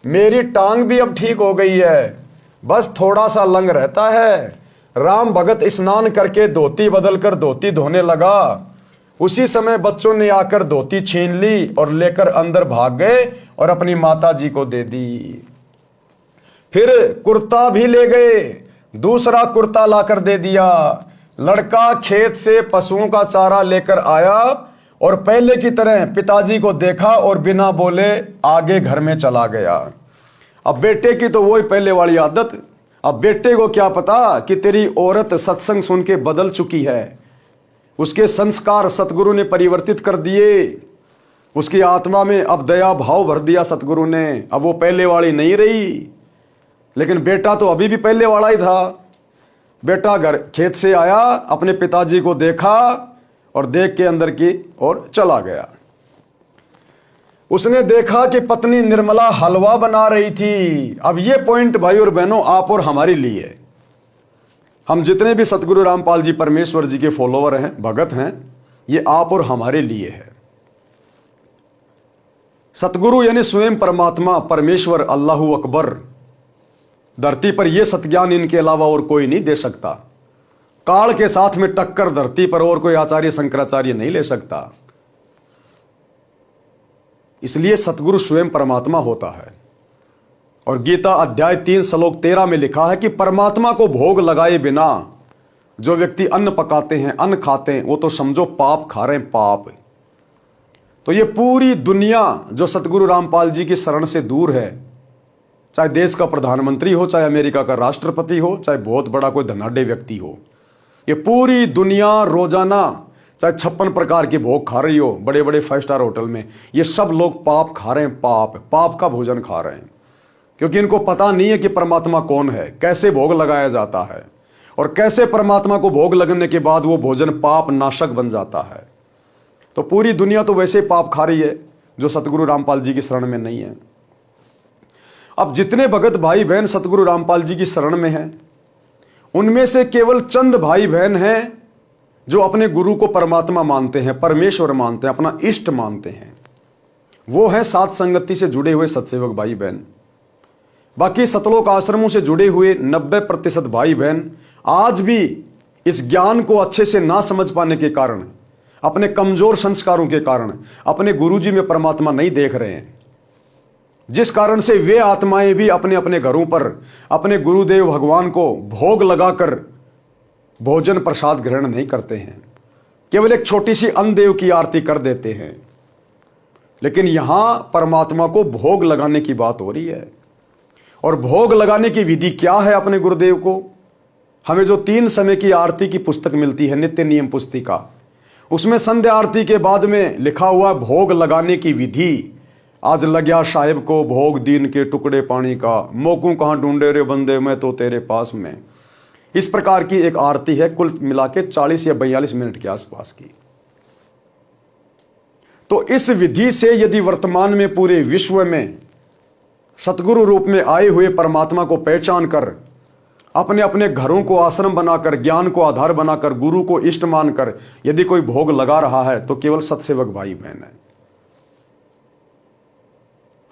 [SPEAKER 1] मेरी टांग भी अब ठीक हो गई है, बस थोड़ा सा लंग रहता है। राम भगत स्नान करके धोती बदलकर धोती धोने लगा। उसी समय बच्चों ने आकर धोती छीन ली और लेकर अंदर भाग गए और अपनी माता जी को दे दी। फिर कुर्ता भी ले गए, दूसरा कुर्ता लाकर दे दिया। लड़का खेत से पशुओं का चारा लेकर आया और पहले की तरह पिताजी को देखा और बिना बोले आगे घर में चला गया। अब बेटे की तो वही पहले वाली आदत। अब बेटे को क्या पता कि तेरी औरत सत्संग सुन के बदल चुकी है। उसके संस्कार सतगुरु ने परिवर्तित कर दिए। उसकी आत्मा में अब दया भाव भर दिया सतगुरु ने। अब वो पहले वाली नहीं रही। लेकिन बेटा तो अभी भी पहले वाला ही था। बेटा घर खेत से आया, अपने पिताजी को देखा और देख के अंदर की ओर चला गया। उसने देखा कि पत्नी निर्मला हलवा बना रही थी। अब ये पॉइंट भाई और बहनों आप और हमारे लिए, हम जितने भी सतगुरु रामपाल जी परमेश्वर जी के फॉलोवर हैं, भगत हैं, ये आप और हमारे लिए है। सतगुरु यानी स्वयं परमात्मा, परमेश्वर, अल्लाहू अकबर, धरती पर यह सत्ज्ञान इनके अलावा और कोई नहीं दे सकता। काल के साथ में टक्कर धरती पर और कोई आचार्य शंकराचार्य नहीं ले सकता। इसलिए सतगुरु स्वयं परमात्मा होता है। और गीता अध्याय 3 श्लोक 13 में लिखा है कि परमात्मा को भोग लगाए बिना जो व्यक्ति अन्न पकाते हैं, अन्न खाते हैं, वो तो समझो पाप खा रहे हैं, पाप। तो ये पूरी दुनिया जो सतगुरु रामपाल जी की शरण से दूर है, चाहे देश का प्रधानमंत्री हो, चाहे अमेरिका का राष्ट्रपति हो, चाहे बहुत बड़ा कोई धनाढ्य व्यक्ति हो, ये पूरी दुनिया रोजाना चाहे 56 प्रकार के भोग खा रही हो, बड़े बड़े 5 स्टार होटल में, ये सब लोग पाप खा रहे हैं, पाप का भोजन खा रहे हैं। क्योंकि इनको पता नहीं है कि परमात्मा कौन है, कैसे भोग लगाया जाता है। और कैसे परमात्मा को भोग लगने के बाद वो भोजन पाप नाशक बन जाता है। तो पूरी दुनिया तो वैसे पाप खा रही है जो सतगुरु रामपाल जी की शरण में नहीं है। अब जितने भगत भाई बहन सतगुरु रामपाल जी की शरण में हैं, उनमें से केवल चंद भाई बहन हैं जो अपने गुरु को परमात्मा मानते हैं, परमेश्वर मानते हैं, अपना इष्ट मानते हैं। वो हैं सात संगति से जुड़े हुए सत्सेवक भाई बहन। बाकी सतलोक आश्रमों से जुड़े हुए 90% भाई बहन आज भी इस ज्ञान को अच्छे से ना समझ पाने के कारण, अपने कमजोर संस्कारों के कारण अपने गुरुजी में परमात्मा नहीं देख रहे हैं, जिस कारण से वे आत्माएं भी अपने अपने घरों पर अपने गुरुदेव भगवान को भोग लगाकर भोजन प्रसाद ग्रहण नहीं करते हैं, केवल एक छोटी सी अन्नदेव की आरती कर देते हैं। लेकिन यहां परमात्मा को भोग लगाने की बात हो रही है। और भोग लगाने की विधि क्या है अपने गुरुदेव को? हमें जो 3 समय की आरती की पुस्तक मिलती है, नित्य नियम पुस्तिका, उसमें संध्या आरती के बाद में लिखा हुआ भोग लगाने की विधि। आज लग्या साहेब को भोग दीन के टुकड़े पानी का, मोकू कहां ढूंढे रे बंदे मैं तो तेरे पास में। इस प्रकार की एक आरती है, कुल मिला के 40 या 42 मिनट के आसपास की। तो इस विधि से यदि वर्तमान में पूरे विश्व में सतगुरु रूप में आए हुए परमात्मा को पहचान कर, अपने अपने घरों को आश्रम बनाकर, ज्ञान को आधार बनाकर, गुरु को इष्ट मानकर यदि कोई भोग लगा रहा है तो केवल सत्सेवक भाई बहन है।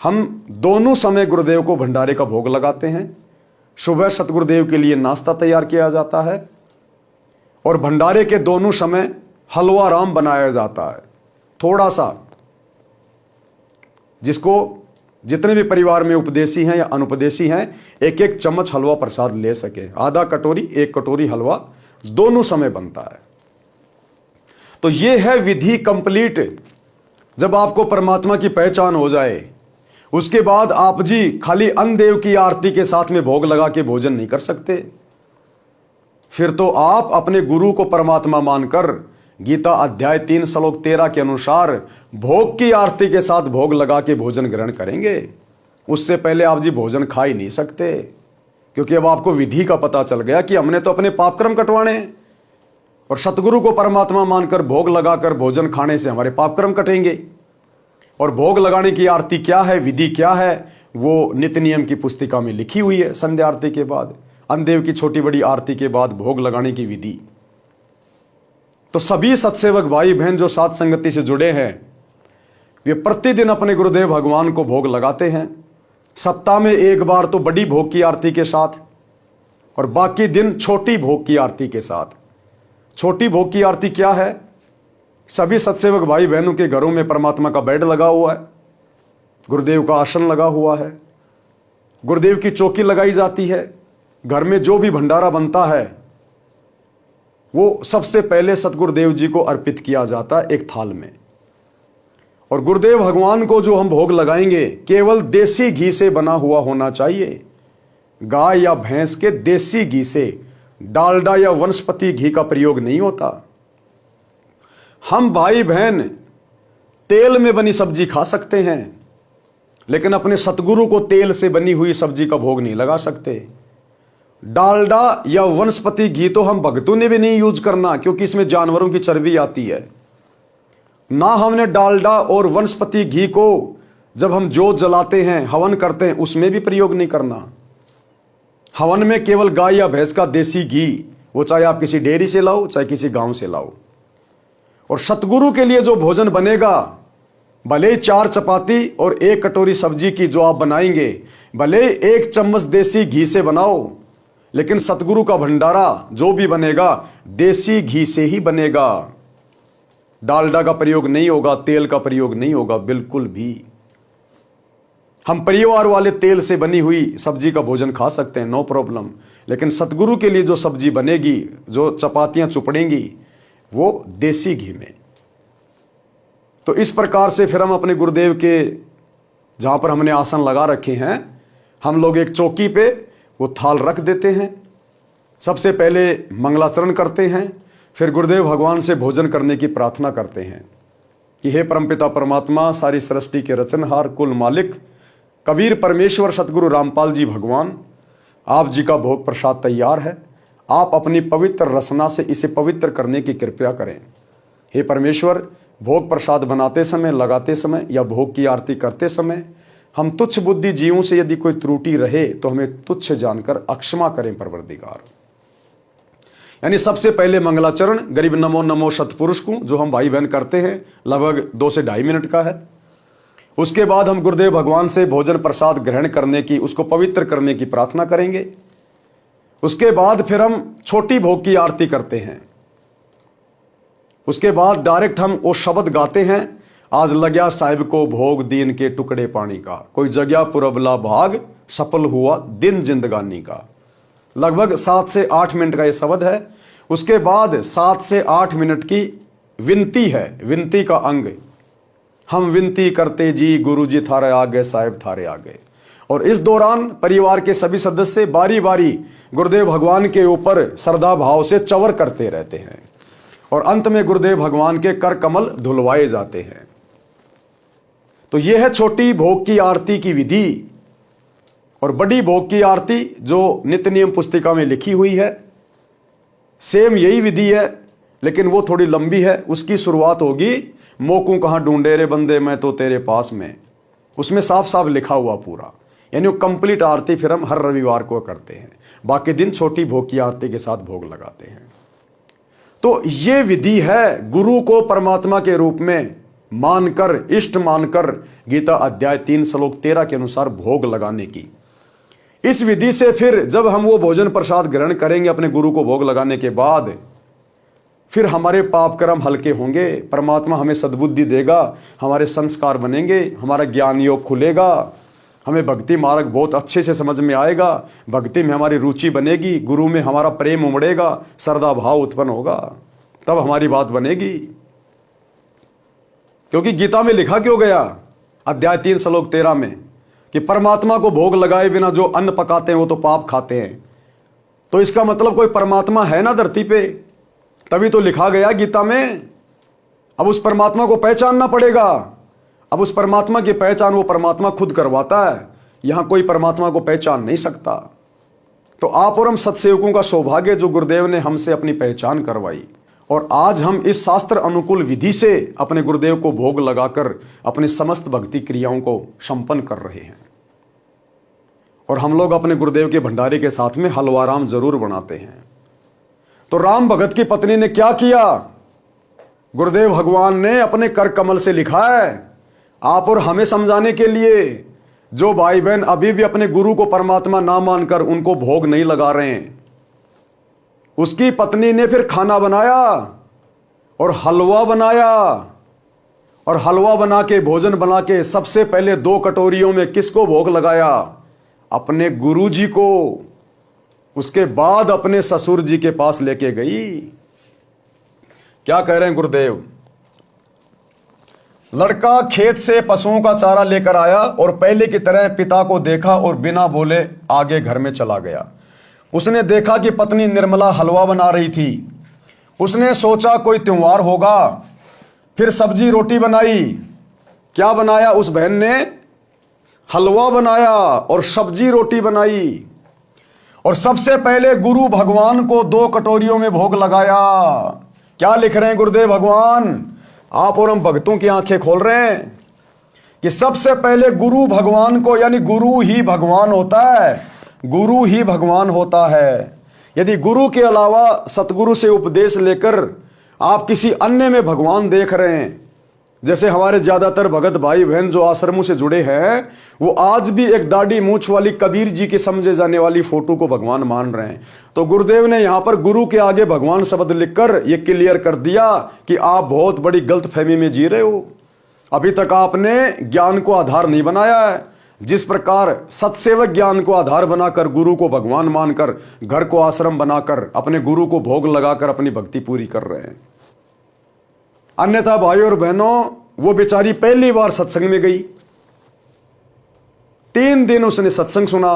[SPEAKER 1] हम दोनों समय गुरुदेव को भंडारे का भोग लगाते हैं। सुबह सतगुरुदेव के लिए नाश्ता तैयार किया जाता है और भंडारे के दोनों समय हलवा राम बनाया जाता है। थोड़ा सा, जिसको जितने भी परिवार में उपदेशी हैं या अनुपदेशी हैं, एक एक चम्मच हलवा प्रसाद ले सके। आधा कटोरी, 1 कटोरी हलवा दोनों समय बनता है। तो यह है विधि कंप्लीट। जब आपको परमात्मा की पहचान हो जाए, उसके बाद आप जी खाली अन्नदेव की आरती के साथ में भोग लगा के भोजन नहीं कर सकते। फिर तो आप अपने गुरु को परमात्मा मानकर गीता अध्याय 3 श्लोक 13 के अनुसार भोग की आरती के साथ भोग लगा के भोजन ग्रहण करेंगे। उससे पहले आप जी भोजन खा ही नहीं सकते, क्योंकि अब आपको विधि का पता चल गया कि हमने तो अपने पापकर्म कटवाने और सतगुरु को परमात्मा मानकर भोग लगाकर भोजन खाने से हमारे पापकर्म कटेंगे। और भोग लगाने की आरती क्या है, विधि क्या है, वो नित्य नियम की पुस्तिका में लिखी हुई है। संध्या आरती के बाद, अन्नदेव की छोटी बड़ी आरती के बाद भोग लगाने की विधि। तो सभी सत्सेवक भाई बहन जो सात संगति से जुड़े हैं, वे प्रतिदिन अपने गुरुदेव भगवान को भोग लगाते हैं। सप्ताह में 1 बार तो बड़ी भोग की आरती के साथ और बाकी दिन छोटी भोग की आरती के साथ। छोटी भोग की आरती क्या है? सभी सत्सेवक भाई बहनों के घरों में परमात्मा का बेड लगा हुआ है, गुरुदेव का आसन लगा हुआ है, गुरुदेव की चौकी लगाई जाती है। घर में जो भी भंडारा बनता है वो सबसे पहले सतगुरुदेव जी को अर्पित किया जाता है एक थाल में। और गुरुदेव भगवान को जो हम भोग लगाएंगे केवल देसी घी से बना हुआ होना चाहिए। गाय या भैंस के देसी घी से, डालडा या वनस्पति घी का प्रयोग नहीं होता। हम भाई बहन तेल में बनी सब्जी खा सकते हैं, लेकिन अपने सतगुरु को तेल से बनी हुई सब्जी का भोग नहीं लगा सकते। डालडा या वनस्पति घी तो हम भक्तों ने भी नहीं यूज करना, क्योंकि इसमें जानवरों की चर्बी आती है। ना हमने डालडा और वनस्पति घी को जब हम जोत जलाते हैं, हवन करते हैं, उसमें भी प्रयोग नहीं करना। हवन में केवल गाय या भैंस का देसी घी, वो चाहे आप किसी डेयरी से लाओ चाहे किसी गांव से लाओ। और सतगुरु के लिए जो भोजन बनेगा, भले 4 चपाती और 1 कटोरी सब्जी की जो आप बनाएंगे, भले 1 चम्मच देसी घी से बनाओ, लेकिन सतगुरु का भंडारा जो भी बनेगा देसी घी से ही बनेगा। डालडा का प्रयोग नहीं होगा, तेल का प्रयोग नहीं होगा बिल्कुल भी। हम परिवार वाले तेल से बनी हुई सब्जी का भोजन खा सकते हैं, नो प्रॉब्लम, लेकिन सतगुरु के लिए जो सब्जी बनेगी, जो चपातियां चुपड़ेंगी, वो देसी घी में। तो इस प्रकार से फिर हम अपने गुरुदेव के जहां पर हमने आसन लगा रखे हैं, हम लोग एक चौकी पे वो थाल रख देते हैं। सबसे पहले मंगलाचरण करते हैं, फिर गुरुदेव भगवान से भोजन करने की प्रार्थना करते हैं कि हे परमपिता परमात्मा, सारी सृष्टि के रचनहार, कुल मालिक, कबीर परमेश्वर सतगुरु रामपाल जी भगवान, आप जी का भोग प्रसाद तैयार है। आप अपनी पवित्र रसना से इसे पवित्र करने की कृपया करें। हे परमेश्वर, भोग प्रसाद बनाते समय, लगाते समय या भोग की आरती करते समय हम तुच्छ बुद्धि जीवों से यदि कोई त्रुटि रहे तो हमें तुच्छ जानकर अक्षमा करें परवरदिगार। यानी सबसे पहले मंगलाचरण गरीब नमो नमो सतपुरुष को, जो हम भाई बहन करते हैं, लगभग 2 से 2.5 मिनट का है। उसके बाद हम गुरुदेव भगवान से भोजन प्रसाद ग्रहण करने की, उसको पवित्र करने की प्रार्थना करेंगे। उसके बाद फिर हम छोटी भोग की आरती करते हैं। उसके बाद डायरेक्ट हम वो शब्द गाते हैं, आज लग्या साहिब को भोग दीन के टुकड़े पानी का, कोई जगह पुरबला भाग सफल हुआ दिन जिंदगानी का। लगभग 7 से 8 मिनट का ये शब्द है। उसके बाद 7 से 8 मिनट की विनती है, विनती का अंग, हम विनती करते जी गुरु जी थारे आगे, साहिब थारे आगे। और इस दौरान परिवार के सभी सदस्य बारी बारी गुरुदेव भगवान के ऊपर श्रद्धा भाव से चवर करते रहते हैं और अंत में गुरुदेव भगवान के कर कमल धुलवाए जाते हैं। तो यह है छोटी भोग की आरती की विधि। और बड़ी भोग की आरती जो नित्य नियम पुस्तिका में लिखी हुई है, सेम यही विधि है, लेकिन वो थोड़ी लंबी है। उसकी शुरुआत होगी, मोकू कहाँ ढूंढे रे बंदे मैं तो तेरे पास में। उसमें साफ साफ लिखा हुआ पूरा, यानी वो कंप्लीट आरती फिर हम हर रविवार को करते हैं। बाकी दिन छोटी भोग की आरती के साथ भोग लगाते हैं। तो ये विधि है गुरु को परमात्मा के रूप में मानकर, इष्ट मानकर गीता अध्याय 3 श्लोक 13 के अनुसार भोग लगाने की। इस विधि से फिर जब हम वो भोजन प्रसाद ग्रहण करेंगे अपने गुरु को भोग लगाने के बाद, फिर हमारे पाप कर्म हल्के होंगे, परमात्मा हमें सद्बुद्धि देगा, हमारे संस्कार बनेंगे, हमारा ज्ञान योग खुलेगा, हमें भक्ति मार्ग बहुत अच्छे से समझ में आएगा, भक्ति में हमारी रुचि बनेगी, गुरु में हमारा प्रेम उमड़ेगा, श्रद्धा भाव उत्पन्न होगा, तब हमारी बात बनेगी। क्योंकि गीता में लिखा क्यों गया अध्याय 3 श्लोक 13 में कि परमात्मा को भोग लगाए बिना जो अन्न पकाते हैं वो तो पाप खाते हैं। तो इसका मतलब कोई परमात्मा है ना धरती पे, तभी तो लिखा गया गीता में। अब उस परमात्मा को पहचानना पड़ेगा। अब उस परमात्मा की पहचान वो परमात्मा खुद करवाता है, यहां कोई परमात्मा को पहचान नहीं सकता। तो आप और हम सत्सेवकों का सौभाग्य जो गुरुदेव ने हमसे अपनी पहचान करवाई, और आज हम इस शास्त्र अनुकूल विधि से अपने गुरुदेव को भोग लगाकर अपनी समस्त भक्ति क्रियाओं को संपन्न कर रहे हैं। और हम लोग अपने गुरुदेव के भंडारे के साथ में हलवा राम जरूर बनाते हैं। तो राम भगत की पत्नी ने क्या किया, गुरुदेव भगवान ने अपने कर कमल से लिखा है आप और हमें समझाने के लिए। जो भाई बहन अभी भी अपने गुरु को परमात्मा ना मानकर उनको भोग नहीं लगा रहे हैं, उसकी पत्नी ने फिर खाना बनाया और हलवा बनाया, और हलवा बना के, भोजन बना के सबसे पहले 2 कटोरियों में किसको भोग लगाया, अपने गुरु जी को। उसके बाद अपने ससुर जी के पास लेके गई। क्या कह रहे हैं गुरुदेव, लड़का खेत से पशुओं का चारा लेकर आया और पहले की तरह पिता को देखा और बिना बोले आगे घर में चला गया। उसने देखा कि पत्नी निर्मला हलवा बना रही थी। उसने सोचा कोई त्योहार होगा, फिर सब्जी रोटी बनाई। क्या बनाया उस बहन ने, हलवा बनाया और सब्जी रोटी बनाई, और सबसे पहले गुरु भगवान को 2 कटोरियों में भोग लगाया। क्या लिख रहे हैं गुरुदेव भगवान, आप और हम भक्तों की आंखें खोल रहे हैं कि सबसे पहले गुरु भगवान को, यानी गुरु ही भगवान होता है, गुरु ही भगवान होता है। यदि गुरु के अलावा सतगुरु से उपदेश लेकर आप किसी अन्य में भगवान देख रहे हैं, जैसे हमारे ज्यादातर भगत भाई बहन जो आश्रमों से जुड़े हैं, वो आज भी एक दाढ़ी मूछ वाली कबीर जी की समझे जाने वाली फोटो को भगवान मान रहे हैं। तो गुरुदेव ने यहां पर गुरु के आगे भगवान शब्द लिखकर ये क्लियर कर दिया कि आप बहुत बड़ी गलतफहमी में जी रहे हो। अभी तक आपने ज्ञान को आधार नहीं बनाया है। जिस प्रकार सत्सेवक ज्ञान को आधार बनाकर, गुरु को भगवान मानकर, घर को आश्रम बनाकर अपने गुरु को भोग लगाकर अपनी भक्ति पूरी कर रहे हैं। अन्यथा भाइयों और बहनों, वो बेचारी पहली बार सत्संग में गई, 3 दिन उसने सत्संग सुना।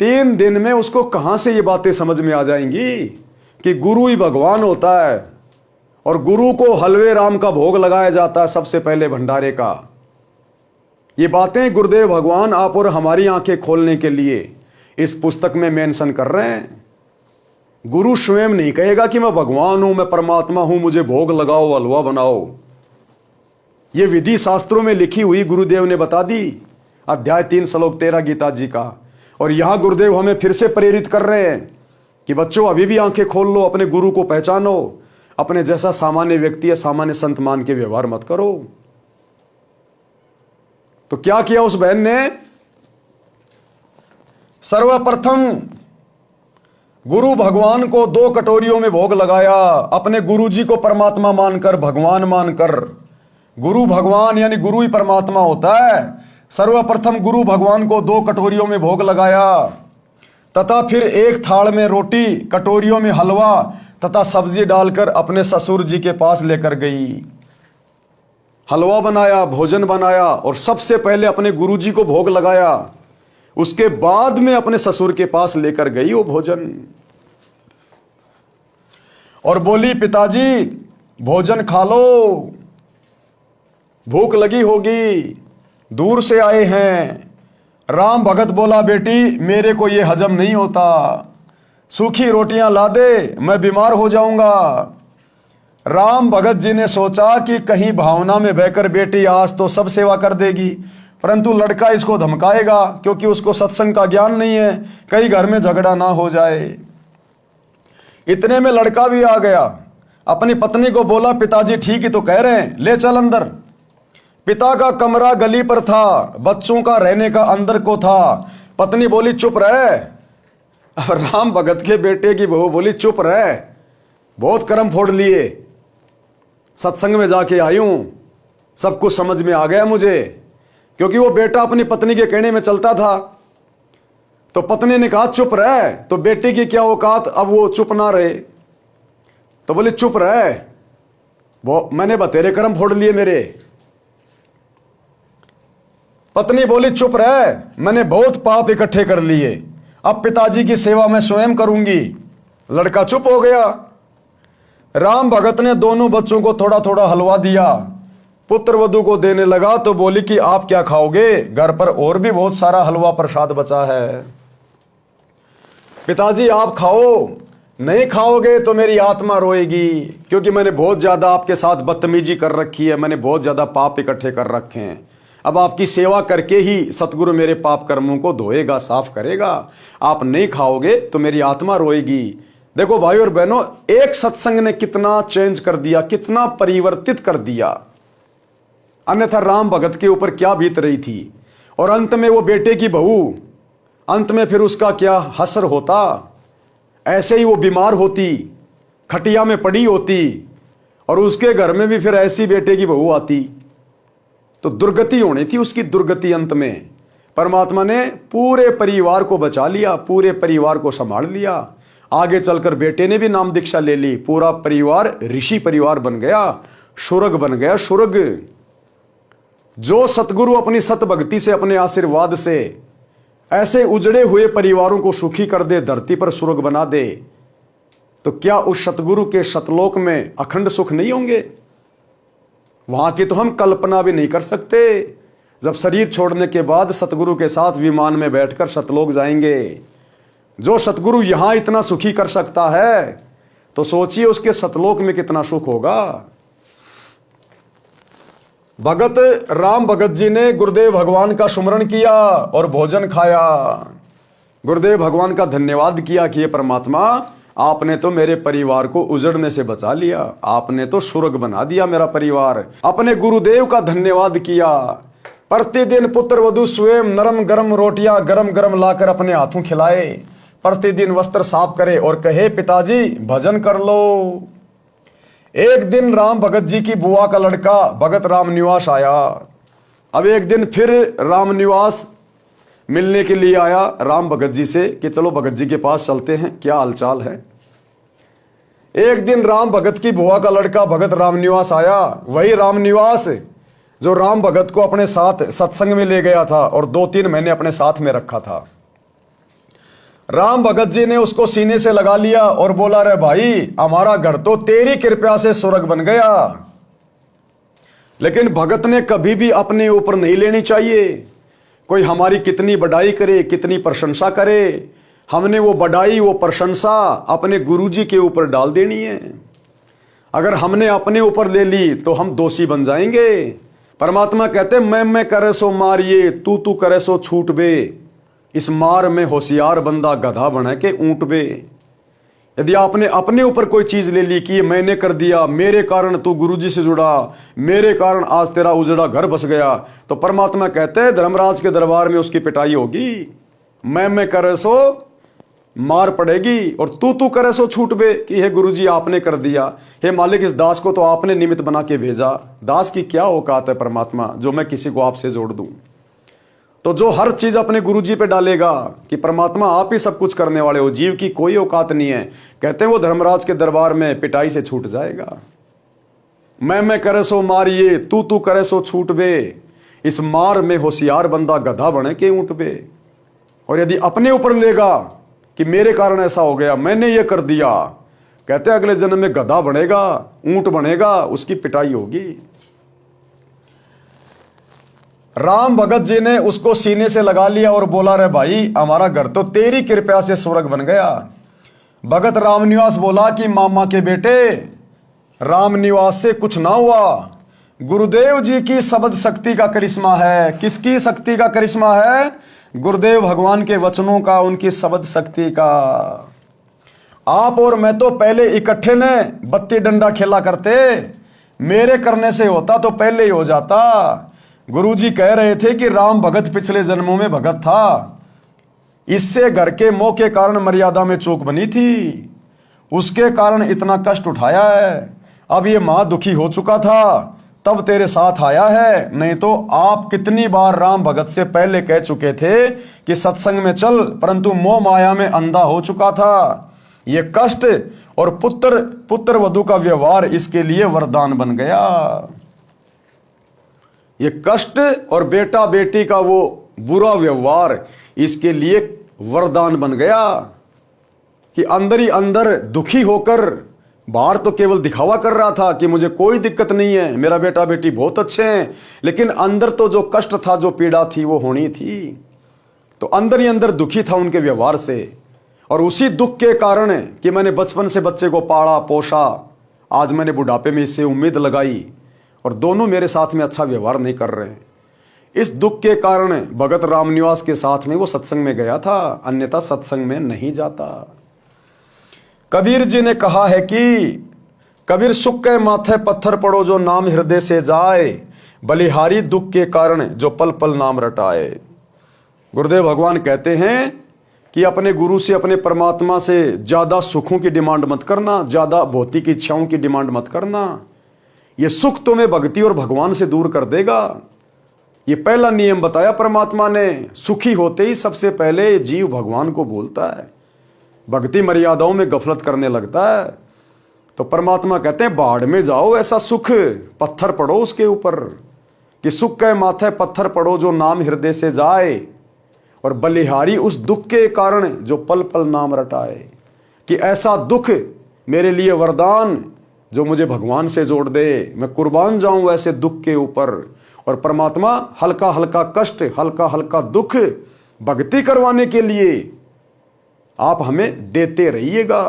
[SPEAKER 1] 3 दिन में उसको कहां से ये बातें समझ में आ जाएंगी कि गुरु ही भगवान होता है और गुरु को हलवे राम का भोग लगाया जाता है सबसे पहले भंडारे का। ये बातें गुरुदेव भगवान आप और हमारी आंखें खोलने के लिए इस पुस्तक में मेंशन कर रहे हैं। गुरु स्वयं नहीं कहेगा कि मैं भगवान हूं, मैं परमात्मा हूं, मुझे भोग लगाओ, हलवा बनाओ। ये विधि शास्त्रों में लिखी हुई गुरुदेव ने बता दी, अध्याय 3 श्लोक 13 गीता जी का। और यहां गुरुदेव हमें फिर से प्रेरित कर रहे हैं कि बच्चों अभी भी आंखें खोल लो, अपने गुरु को पहचानो, अपने जैसा सामान्य व्यक्ति या सामान्य संत मान के व्यवहार मत करो। तो क्या किया उस बहन ने? सर्वप्रथम गुरु भगवान को 2 कटोरियों में भोग लगाया, अपने गुरु जी को परमात्मा मानकर, भगवान मानकर। गुरु भगवान यानी गुरु ही परमात्मा होता है। सर्वप्रथम गुरु भगवान को 2 कटोरियों में भोग लगाया, तथा फिर एक थाल में रोटी, कटोरियों में हलवा तथा सब्जी डालकर अपने ससुर जी के पास लेकर गई। हलवा बनाया, भोजन बनाया और सबसे पहले अपने गुरु जी को भोग लगाया, उसके बाद में अपने ससुर के पास लेकर गई वो भोजन। और बोली, पिताजी भोजन खा लो, भूख लगी होगी, दूर से आए हैं। राम भगत बोला, बेटी मेरे को ये हजम नहीं होता, सूखी रोटियां ला दे, मैं बीमार हो जाऊंगा। राम भगत जी ने सोचा कि कहीं भावना में बहकर बेटी आज तो सब सेवा कर देगी, परंतु लड़का इसको धमकाएगा क्योंकि उसको सत्संग का ज्ञान नहीं है, कहीं घर में झगड़ा ना हो जाए। इतने में लड़का भी आ गया, अपनी पत्नी को बोला, पिताजी ठीक ही तो कह रहे हैं, ले चल अंदर। पिता का कमरा गली पर था, बच्चों का रहने का अंदर को था। पत्नी बोली, चुप रहे। राम भगत के बेटे की बहू बोली, चुप रहे, बहुत कर्म फोड़ लिए, सत्संग में जाके आई हूं, सब कुछ समझ में आ गया मुझे। क्योंकि वो बेटा अपनी पत्नी के कहने में चलता था। तो पत्नी ने कहा चुप रहे, तो बेटे की क्या औकात, अब वो चुप ना रहे। तो बोले चुप रहे, वो मैंने बतेरे कर्म फोड़ लिए मेरे। पत्नी बोली चुप रहे, मैंने बहुत पाप इकट्ठे कर लिए, अब पिताजी की सेवा मैं स्वयं करूंगी। लड़का चुप हो गया। राम भगत ने दोनों बच्चों को थोड़ा थोड़ा हलवा दिया, पुत्र वधू को देने लगा। तो बोली कि आप क्या खाओगे, घर पर और भी बहुत सारा हलवा प्रसाद बचा है, पिताजी आप खाओ, नहीं खाओगे तो मेरी आत्मा रोएगी, क्योंकि मैंने बहुत ज्यादा आपके साथ बदतमीजी कर रखी है, मैंने बहुत ज्यादा पाप इकट्ठे कर रखे हैं। अब आपकी सेवा करके ही सतगुरु मेरे पाप कर्मों को धोएगा, साफ करेगा। आप नहीं खाओगे तो मेरी आत्मा रोएगी। देखो भाई और बहनों, एक सत्संग ने कितना चेंज कर दिया, कितना परिवर्तित कर दिया। अन्यथा राम भगत के ऊपर क्या बीत रही थी। और अंत में वो बेटे की बहू, अंत में फिर उसका क्या हसर होता। ऐसे ही वो बीमार होती, खटिया में पड़ी होती, और उसके घर में भी फिर ऐसी बेटे की बहू आती, तो दुर्गति होनी थी उसकी, दुर्गति। अंत में परमात्मा ने पूरे परिवार को बचा लिया, पूरे परिवार को संभाल लिया। आगे चलकर बेटे ने भी नाम दीक्षा ले ली, पूरा परिवार ऋषि परिवार बन गया, सुरग बन गया, सुरग। जो सतगुरु अपनी सत भक्ति से, अपने आशीर्वाद से ऐसे उजड़े हुए परिवारों को सुखी कर दे, धरती पर सुरग बना दे, तो क्या उस सतगुरु के सतलोक में अखंड सुख नहीं होंगे? वहां की तो हम कल्पना भी नहीं कर सकते। जब शरीर छोड़ने के बाद सतगुरु के साथ विमान में बैठकर सतलोक जाएंगे। जो सतगुरु यहां इतना सुखी कर सकता है, तो सोचिए उसके सतलोक में कितना सुख होगा। भगत राम भगत जी ने गुरुदेव भगवान का सुमरण किया और भोजन खाया। गुरुदेव भगवान का धन्यवाद किया कि ये परमात्मा, आपने तो मेरे परिवार को उजड़ने से बचा लिया, आपने तो स्वर्ग बना दिया मेरा परिवार। अपने गुरुदेव का धन्यवाद किया। प्रतिदिन पुत्र वधू स्वयं नरम गरम रोटियां गरम गरम लाकर अपने हाथों खिलाए, प्रतिदिन वस्त्र साफ करे और कहे, पिताजी भजन कर लो। एक दिन राम भगत जी की बुआ का लड़का भगत राम निवास आया। अब एक दिन फिर राम निवास मिलने के लिए आया राम भगत जी से कि चलो भगत जी के पास चलते हैं, क्या हालचाल है। एक दिन राम भगत की बुआ का लड़का भगत राम निवास आया, वही राम निवास जो राम भगत को अपने साथ सत्संग में ले गया था और 2-3 महीने अपने साथ में रखा था। राम भगत जी ने उसको सीने से लगा लिया और बोला, रे भाई हमारा घर तो तेरी कृपा से स्वर्ग बन गया। लेकिन भगत ने कभी भी अपने ऊपर नहीं लेनी चाहिए। कोई हमारी कितनी बड़ाई करे, कितनी प्रशंसा करे, हमने वो बढ़ाई, वो प्रशंसा अपने गुरुजी के ऊपर डाल देनी है। अगर हमने अपने ऊपर ले ली तो हम दोषी बन जाएंगे। परमात्मा कहते मैं करे सो मारिए, तू करे सो छूट बे। इस मार में होशियार बंदा गधा बना के ऊंट बे। यदि आपने अपने ऊपर कोई चीज ले ली कि मैंने कर दिया, मेरे कारण तू गुरुजी से जुड़ा, मेरे कारण आज तेरा उजड़ा घर बस गया, तो परमात्मा कहते हैं धर्मराज के दरबार में उसकी पिटाई होगी। मैं करे सो मार पड़ेगी और तू करे सो छूट बे कि हे गुरुजी आपने कर दिया, हे मालिक इस दास को तो आपने निमित्त बना के भेजा। दास की क्या औकात है परमात्मा जो मैं किसी को आपसे जोड़ दूं। तो जो हर चीज अपने गुरुजी पे डालेगा कि परमात्मा आप ही सब कुछ करने वाले हो, जीव की कोई औकात नहीं है, कहते हैं वो धर्मराज के दरबार में पिटाई से छूट जाएगा। मैं करे सो मारिए, तू करे सो छूट बे। इस मार में होशियार बंदा गधा बने के ऊंट बे। और यदि अपने ऊपर लेगा कि मेरे कारण ऐसा हो गया, मैंने ये कर दिया, कहते हैं अगले जन्म में गधा बनेगा, ऊंट बनेगा, उसकी पिटाई होगी। राम भगत जी ने उसको सीने से लगा लिया और बोला रे भाई हमारा घर तो तेरी कृपा से स्वर्ग बन गया। भगत रामनिवास बोला कि मामा के बेटे रामनिवास से कुछ ना हुआ, गुरुदेव जी की शब्द शक्ति का करिश्मा है। किसकी शक्ति का करिश्मा है? गुरुदेव भगवान के वचनों का, उनकी शब्द शक्ति का। आप और मैं तो पहले इकट्ठे ने बत्ती डंडा खेला करते, मेरे करने से होता तो पहले ही हो जाता। गुरुजी कह रहे थे कि राम भगत पिछले जन्मों में भगत था, इससे घर के मोह के कारण मर्यादा में चूक बनी थी, उसके कारण इतना कष्ट उठाया है। अब ये मां दुखी हो चुका था तब तेरे साथ आया है, नहीं तो आप कितनी बार राम भगत से पहले कह चुके थे कि सत्संग में चल, परंतु मोह माया में अंधा हो चुका था। ये कष्ट और पुत्र वधू का व्यवहार इसके लिए वरदान बन गया। ये कष्ट और बेटा बेटी का वो बुरा व्यवहार इसके लिए वरदान बन गया कि अंदर ही अंदर दुखी होकर, बाहर तो केवल दिखावा कर रहा था कि मुझे कोई दिक्कत नहीं है, मेरा बेटा बेटी बहुत अच्छे हैं, लेकिन अंदर तो जो कष्ट था, जो पीड़ा थी वो होनी थी। तो अंदर ही अंदर दुखी था उनके व्यवहार से। और उसी दुख के कारण कि मैंने बचपन से बच्चे को पाला पोषा, आज मैंने बुढ़ापे में इससे उम्मीद लगाई और दोनों मेरे साथ में अच्छा व्यवहार नहीं कर रहे हैं, इस दुख के कारण भगत रामनिवास के साथ में वो सत्संग में गया था, अन्यथा सत्संग में नहीं जाता। कबीर जी ने कहा है कि कबीर सुख के माथे पत्थर पड़ो जो नाम हृदय से जाए, बलिहारी दुख के कारण जो पल पल नाम रटाए। गुरुदेव भगवान कहते हैं कि अपने गुरु से, अपने परमात्मा से ज्यादा सुखों की डिमांड मत करना, ज्यादा भौतिक इच्छाओं की डिमांड मत करना। ये सुख तुम्हें भक्ति और भगवान से दूर कर देगा। ये पहला नियम बताया परमात्मा ने। सुखी होते ही सबसे पहले जीव भगवान को बोलता है, भक्ति मर्यादाओं में गफलत करने लगता है। तो परमात्मा कहते हैं बाढ़ में जाओ, ऐसा सुख पत्थर पड़ो उसके ऊपर, कि सुख के माथे पत्थर पड़ो जो नाम हृदय से जाए, और बलिहारी उस दुख के कारण जो पल पल नाम रटाए। कि ऐसा दुख मेरे लिए वरदान जो मुझे भगवान से जोड़ दे, मैं कुर्बान जाऊं ऐसे दुख के ऊपर। और परमात्मा हल्का हल्का कष्ट, हल्का हल्का दुख भक्ति करवाने के लिए आप हमें देते रहिएगा।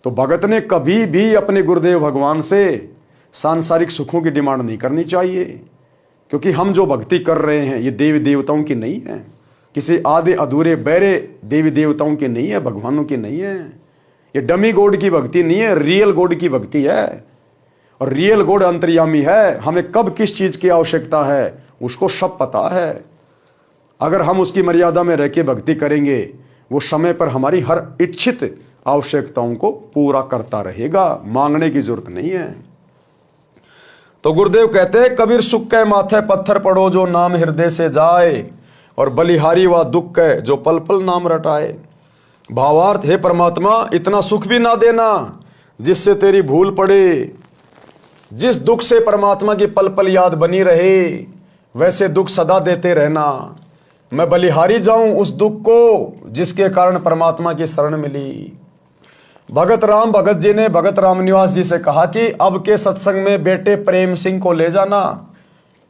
[SPEAKER 1] तो भगत ने कभी भी अपने गुरुदेव भगवान से सांसारिक सुखों की डिमांड नहीं करनी चाहिए, क्योंकि हम जो भक्ति कर रहे हैं ये देवी देवताओं की नहीं है, किसी आधे अधूरे बहरे देवी देवताओं की नहीं है, भगवानों की नहीं है। ये डमी गॉड की भक्ति नहीं है, रियल गॉड की भक्ति है। और रियल गॉड अंतर्यामी है, हमें कब किस चीज की आवश्यकता है उसको सब पता है। अगर हम उसकी मर्यादा में रह के भक्ति करेंगे, वो समय पर हमारी हर इच्छित आवश्यकताओं को पूरा करता रहेगा, मांगने की जरूरत नहीं है। तो गुरुदेव कहते हैं कबीर सुख के माथे पत्थर पड़ो जो नाम हृदय से जाए, और बलिहारी व दुख के जो पल पल नाम रटाए। भावार्थ, हे परमात्मा इतना सुख भी ना देना जिससे तेरी भूल पड़े। जिस दुख से परमात्मा की पल पल याद बनी रहे, वैसे दुख सदा देते रहना। मैं बलिहारी जाऊं उस दुख को जिसके कारण परमात्मा की शरण मिली। भगत राम भगत जी ने भगत रामनिवास जी से कहा कि अब के सत्संग में बेटे प्रेम सिंह को ले जाना,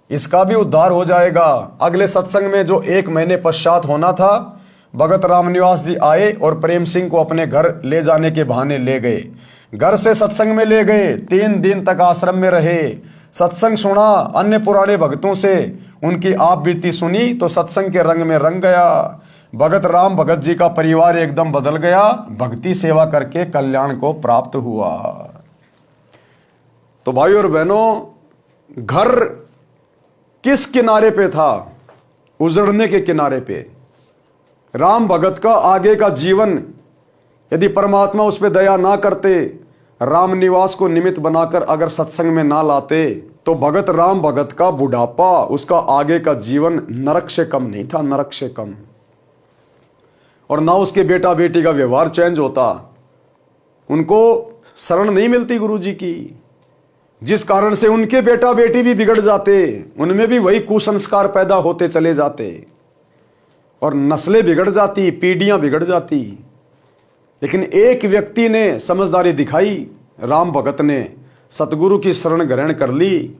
[SPEAKER 1] इसका भी उद्धार हो जाएगा। अगले सत्संग में जो 1 महीने पश्चात होना था, भगत रामनिवास जी आए और प्रेम सिंह को अपने घर ले जाने के बहाने ले गए। घर से सत्संग में ले गए। 3 दिन तक आश्रम में रहे, सत्संग सुना, अन्य पुराने भक्तों से उनकी आप बीती सुनी तो सत्संग के रंग में रंग गया। भगत राम भगत जी का परिवार एकदम बदल गया, भक्ति सेवा करके कल्याण को प्राप्त हुआ। तो भाइयों और बहनों, घर किस किनारे पे था? उजड़ने के किनारे पे। राम भगत का आगे का जीवन यदि परमात्मा उस पर दया ना करते, रामनिवास को निमित्त बनाकर अगर सत्संग में ना लाते, तो भगत राम भगत का बुढ़ापा, उसका आगे का जीवन नरक से कम नहीं था, नरक से कम। और ना उसके बेटा बेटी का व्यवहार चेंज होता, उनको शरण नहीं मिलती गुरु जी की, जिस कारण से उनके बेटा बेटी भी बिगड़ जाते, उनमें भी वही कुसंस्कार पैदा होते चले जाते और नस्लें बिगड़ जाती, पीढ़ियां बिगड़ जाती। लेकिन एक व्यक्ति ने समझदारी दिखाई, राम भगत ने सतगुरु की शरण ग्रहण कर ली,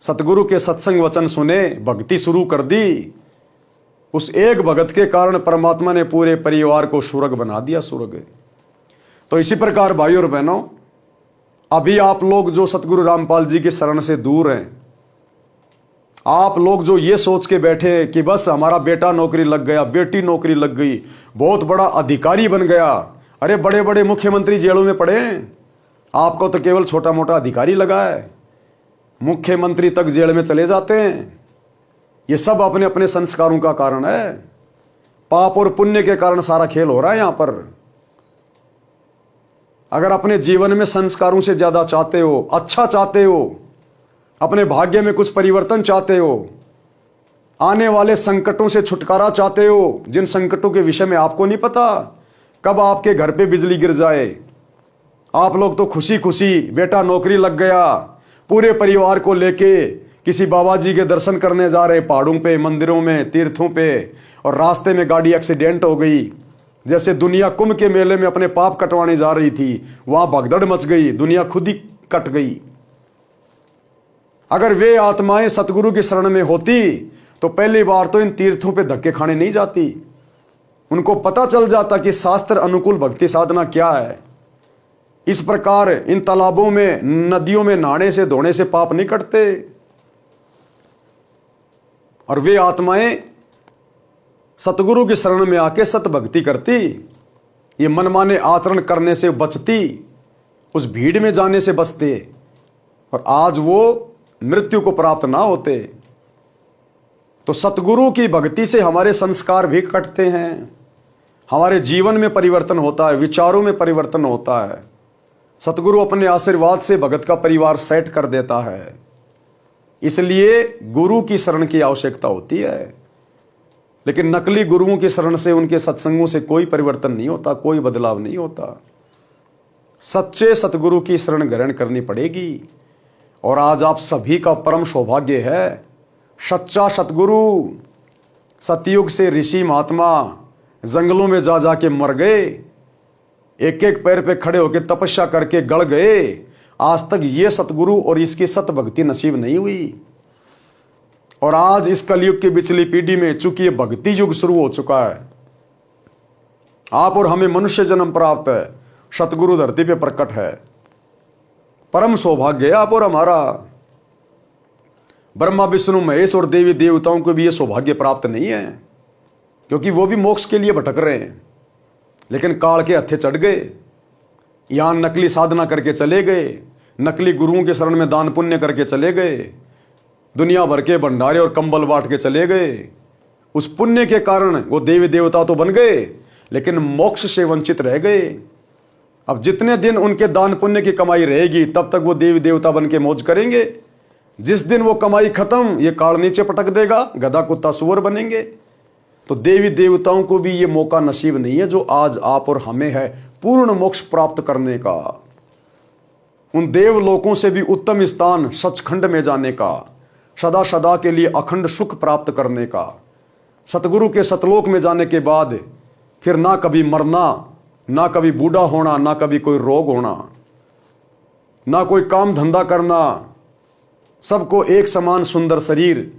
[SPEAKER 1] सतगुरु के सत्संग वचन सुने, भक्ति शुरू कर दी। उस एक भगत के कारण परमात्मा ने पूरे परिवार को स्वर्ग बना दिया, स्वर्ग। तो इसी प्रकार भाइयों और बहनों, अभी आप लोग जो सतगुरु रामपाल जी की शरण से दूर हैं, आप लोग जो ये सोच के बैठे कि बस हमारा बेटा नौकरी लग गया, बेटी नौकरी लग गई, बहुत बड़ा अधिकारी बन गया, अरे बड़े बड़े मुख्यमंत्री जेलों में पड़े हैं, आपको तो केवल छोटा मोटा अधिकारी लगा है, मुख्यमंत्री तक जेल में चले जाते हैं। ये सब अपने अपने संस्कारों का कारण है, पाप और पुण्य के कारण सारा खेल हो रहा है यहां पर। अगर अपने जीवन में संस्कारों से ज्यादा चाहते हो, अच्छा चाहते हो, अपने भाग्य में कुछ परिवर्तन चाहते हो, आने वाले संकटों से छुटकारा चाहते हो, जिन संकटों के विषय में आपको नहीं पता कब आपके घर पे बिजली गिर जाए, आप लोग तो खुशी खुशी बेटा नौकरी लग गया, पूरे परिवार को लेके किसी बाबा जी के दर्शन करने जा रहे, पहाड़ों पे, मंदिरों में, तीर्थों पे, और रास्ते में गाड़ी एक्सीडेंट हो गई। जैसे दुनिया कुंभ के मेले में अपने पाप कटवाने जा रही थी, वहां भगदड़ मच गई, दुनिया खुद ही कट गई। अगर वे आत्माएं सतगुरु की शरण में होती तो पहली बार तो इन तीर्थों पे धक्के खाने नहीं जाती, उनको पता चल जाता कि शास्त्र अनुकूल भक्ति साधना क्या है। इस प्रकार इन तालाबों में, नदियों में नहाने से, धोने से पाप नहीं कटते। और वे आत्माएं सतगुरु की शरण में आके सत भक्ति करती, ये मनमाने आचरण करने से बचती, उस भीड़ में जाने से बचते, और आज वो मृत्यु को प्राप्त ना होते। तो सतगुरु की भक्ति से हमारे संस्कार भी कटते हैं, हमारे जीवन में परिवर्तन होता है, विचारों में परिवर्तन होता है। सतगुरु अपने आशीर्वाद से भगत का परिवार सेट कर देता है। इसलिए गुरु की शरण की आवश्यकता होती है। लेकिन नकली गुरुओं की शरण से, उनके सत्संगों से कोई परिवर्तन नहीं होता, कोई बदलाव नहीं होता। सच्चे सतगुरु की शरण ग्रहण करनी पड़ेगी। और आज आप सभी का परम सौभाग्य है, सच्चा सतगुरु। सतयुग से ऋषि महात्मा जंगलों में जा जा के मर गए, एक एक पैर पे खड़े होकर तपस्या करके गड़ गए। आज तक ये सतगुरु और इसकी सत भक्ति नसीब नहीं हुई। और आज इस कलयुग की पिछली पीढ़ी में चूंकि ये भक्ति युग शुरू हो चुका है, आप और हमें मनुष्य जन्म प्राप्त है, सतगुरु धरती पे प्रकट है। परम सौभाग्य है आप और हमारा। ब्रह्मा विष्णु महेश और देवी देवताओं को भी ये सौभाग्य प्राप्त नहीं है, क्योंकि वो भी मोक्ष के लिए भटक रहे हैं, लेकिन काल के हत्थे चढ़ गए। यहां नकली साधना करके चले गए, नकली गुरुओं के शरण में दान पुण्य करके चले गए, दुनिया भर के भंडारे और कंबल बांट के चले गए। उस पुण्य के कारण वो देवी देवता तो बन गए, लेकिन मोक्ष से वंचित रह गए। अब जितने दिन उनके दान पुण्य की कमाई रहेगी, तब तक वो देवी देवता बन के मौज करेंगे। जिस दिन वो कमाई खत्म, ये काल नीचे पटक देगा, गधा कुत्ता सुअर बनेंगे। तो देवी देवताओं को भी ये मौका नसीब नहीं है जो आज आप और हमें है, पूर्ण मोक्ष प्राप्त करने का, उन देवलोकों से भी उत्तम स्थान सचखंड में जाने का, सदा सदा के लिए अखंड सुख प्राप्त करने का, सतगुरु के सतलोक में जाने के बाद फिर ना कभी मरना, ना कभी बूढ़ा होना, ना कभी कोई रोग होना, ना कोई काम धंधा करना, सबको एक समान सुंदर शरीर।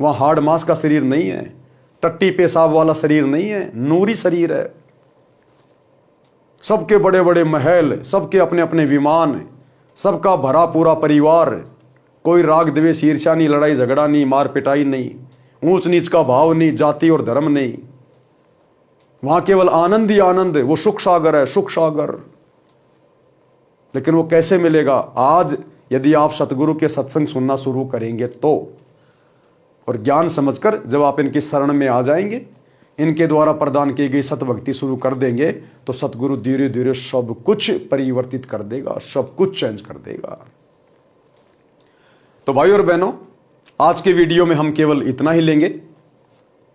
[SPEAKER 1] वहां हाड़ मांस का शरीर नहीं है, टट्टी पेशाब वाला शरीर नहीं है, नूरी शरीर है। सबके बड़े बड़े महल, सबके अपने अपने विमान, सबका भरा पूरा परिवार, कोई राग द्वेष ईर्ष्या नहीं, लड़ाई झगड़ा नहीं, मार पिटाई नहीं, ऊंच नीच का भाव नहीं, जाति और धर्म नहीं। वहां केवल आनंद ही आनंद है, वो सुख सागर है, सुख सागर। लेकिन वो कैसे मिलेगा? आज यदि आप सतगुरु के सत्संग सुनना शुरू करेंगे तो, और ज्ञान समझकर जब आप इनकी शरण में आ जाएंगे, इनके द्वारा प्रदान की गई सतभक्ति शुरू कर देंगे, तो सतगुरु धीरे धीरे सब कुछ परिवर्तित कर देगा, सब कुछ चेंज कर देगा। तो भाई और बहनों, आज के वीडियो में हम केवल इतना ही लेंगे।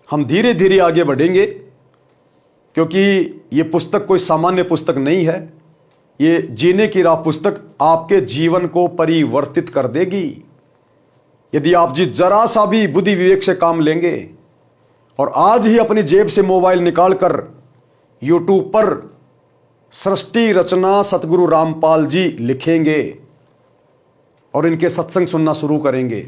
[SPEAKER 1] हम धीरे धीरे आगे बढ़ेंगे, क्योंकि ये पुस्तक कोई सामान्य पुस्तक नहीं है। ये जीने की राह पुस्तक आपके जीवन को परिवर्तित कर देगी, यदि आप जिस जरा सा भी बुद्धि विवेक से काम लेंगे और आज ही अपनी जेब से मोबाइल निकालकर यूट्यूब पर सृष्टि रचना सतगुरु रामपाल जी लिखेंगे और इनके सत्संग सुनना शुरू करेंगे।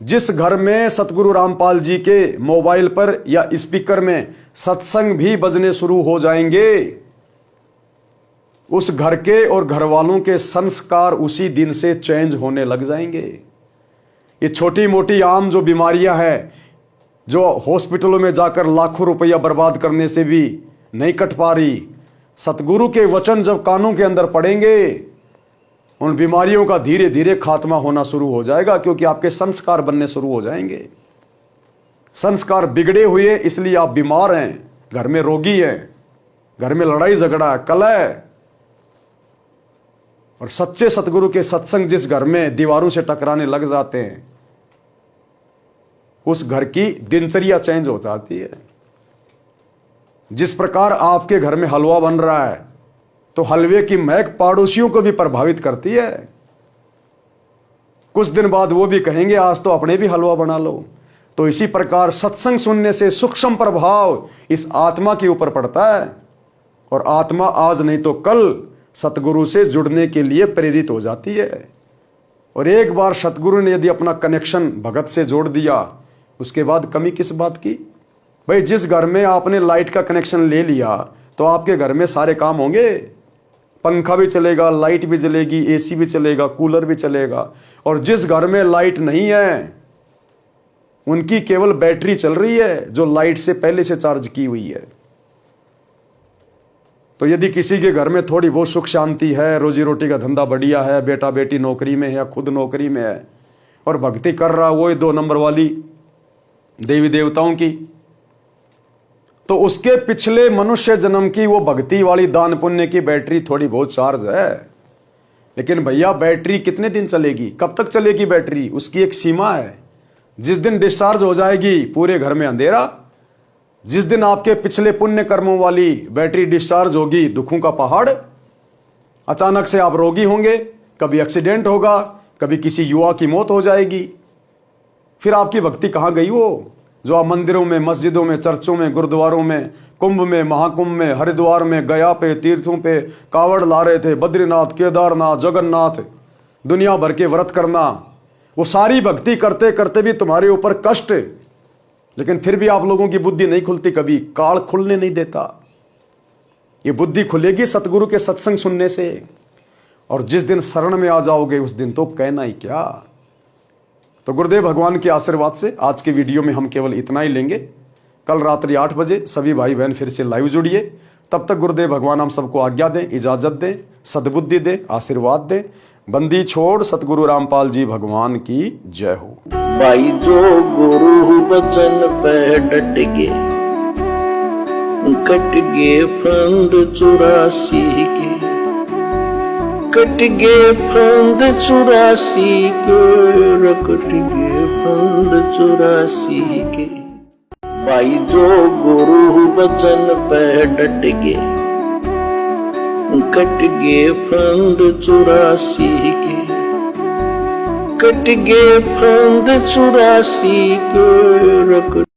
[SPEAKER 1] जिस घर में सतगुरु रामपाल जी के मोबाइल पर या स्पीकर में सत्संग भी बजने शुरू हो जाएंगे, उस घर के और घर वालों के संस्कार उसी दिन से चेंज होने लग जाएंगे। ये छोटी मोटी आम जो बीमारियां हैं, जो हॉस्पिटलों में जाकर लाखों रुपया बर्बाद करने से भी नहीं कट पा रही, सतगुरु के वचन जब कानों के अंदर पड़ेंगे, उन बीमारियों का धीरे धीरे खात्मा होना शुरू हो जाएगा, क्योंकि आपके संस्कार बनने शुरू हो जाएंगे। संस्कार बिगड़े हुए इसलिए आप बीमार हैं, घर में रोगी हैं, घर में लड़ाई झगड़ा कलह है। और सच्चे सतगुरु के सत्संग जिस घर में दीवारों से टकराने लग जाते हैं, उस घर की दिनचर्या चेंज हो जाती है। जिस प्रकार आपके घर में हलवा बन रहा है, तो हलवे की महक पड़ोसियों को भी प्रभावित करती है। कुछ दिन बाद वो भी कहेंगे आज तो अपने भी हलवा बना लो। तो इसी प्रकार सत्संग सुनने से सूक्ष्म प्रभाव इस आत्मा के ऊपर पड़ता है, और आत्मा आज नहीं तो कल सतगुरु से जुड़ने के लिए प्रेरित हो जाती है। और एक बार सतगुरु ने यदि अपना कनेक्शन भगत से जोड़ दिया, उसके बाद कमी किस बात की? भाई, जिस घर में आपने लाइट का कनेक्शन ले लिया, तो आपके घर में सारे काम होंगे। पंखा भी चलेगा, लाइट भी जलेगी, एसी भी चलेगा, कूलर भी चलेगा। और जिस घर में लाइट नहीं है, उनकी केवल बैटरी चल रही है, जो लाइट से पहले से चार्ज की हुई है। तो यदि किसी के घर में थोड़ी बहुत सुख शांति है, रोजी रोटी का धंधा बढ़िया है, बेटा बेटी नौकरी में है या खुद नौकरी में है, और भक्ति कर रहा वो 2 नंबर वाली देवी देवताओं की, तो उसके पिछले मनुष्य जन्म की वो भक्ति वाली दान पुण्य की बैटरी थोड़ी बहुत चार्ज है। लेकिन भैया, बैटरी कितने दिन चलेगी? कब तक चलेगी बैटरी? उसकी एक सीमा है। जिस दिन डिस्चार्ज हो जाएगी, पूरे घर में अंधेरा। जिस दिन आपके पिछले पुण्य कर्मों वाली बैटरी डिस्चार्ज होगी, दुखों का पहाड़। अचानक से आप रोगी होंगे, कभी एक्सीडेंट होगा, कभी किसी युवा की मौत हो जाएगी। फिर आपकी भक्ति कहाँ गई? वो जो आप मंदिरों में, मस्जिदों में, चर्चों में, गुरुद्वारों में, कुंभ में, महाकुंभ में, हरिद्वार में, गया पे, तीर्थों पे कावड़ ला रहे थे, बद्रीनाथ, केदारनाथ, जगन्नाथ, दुनिया भर के व्रत करना, वो सारी भक्ति करते करते भी तुम्हारे ऊपर कष्ट। लेकिन फिर भी आप लोगों की बुद्धि नहीं खुलती, कभी काल खुलने नहीं देता। ये बुद्धि खुलेगी सतगुरु के सत्संग सुनने से, और जिस दिन शरण में आ जाओगे उस दिन तो कहना ही क्या। तो गुरुदेव भगवान के आशीर्वाद से आज के वीडियो में हम केवल इतना ही लेंगे। कल रात्रि 8 बजे सभी भाई बहन फिर से लाइव जुड़िए। तब तक गुरुदेव भगवान हम सबको आज्ञा दें, इजाजत दें, सद्बुद्धि दें, आशीर्वाद दें। बंदी छोड़ सतगुरु रामपाल जी भगवान की जय हो।
[SPEAKER 2] भाई जो गुरु बचन पे डट गे, कट गे फंद 84 के, कट गे फंद 84 के, कट गे फंद 84 के। भाई जो गुरु बचन पे डट गे, कट गे फंद 84 के, कट गे फंद 84 के।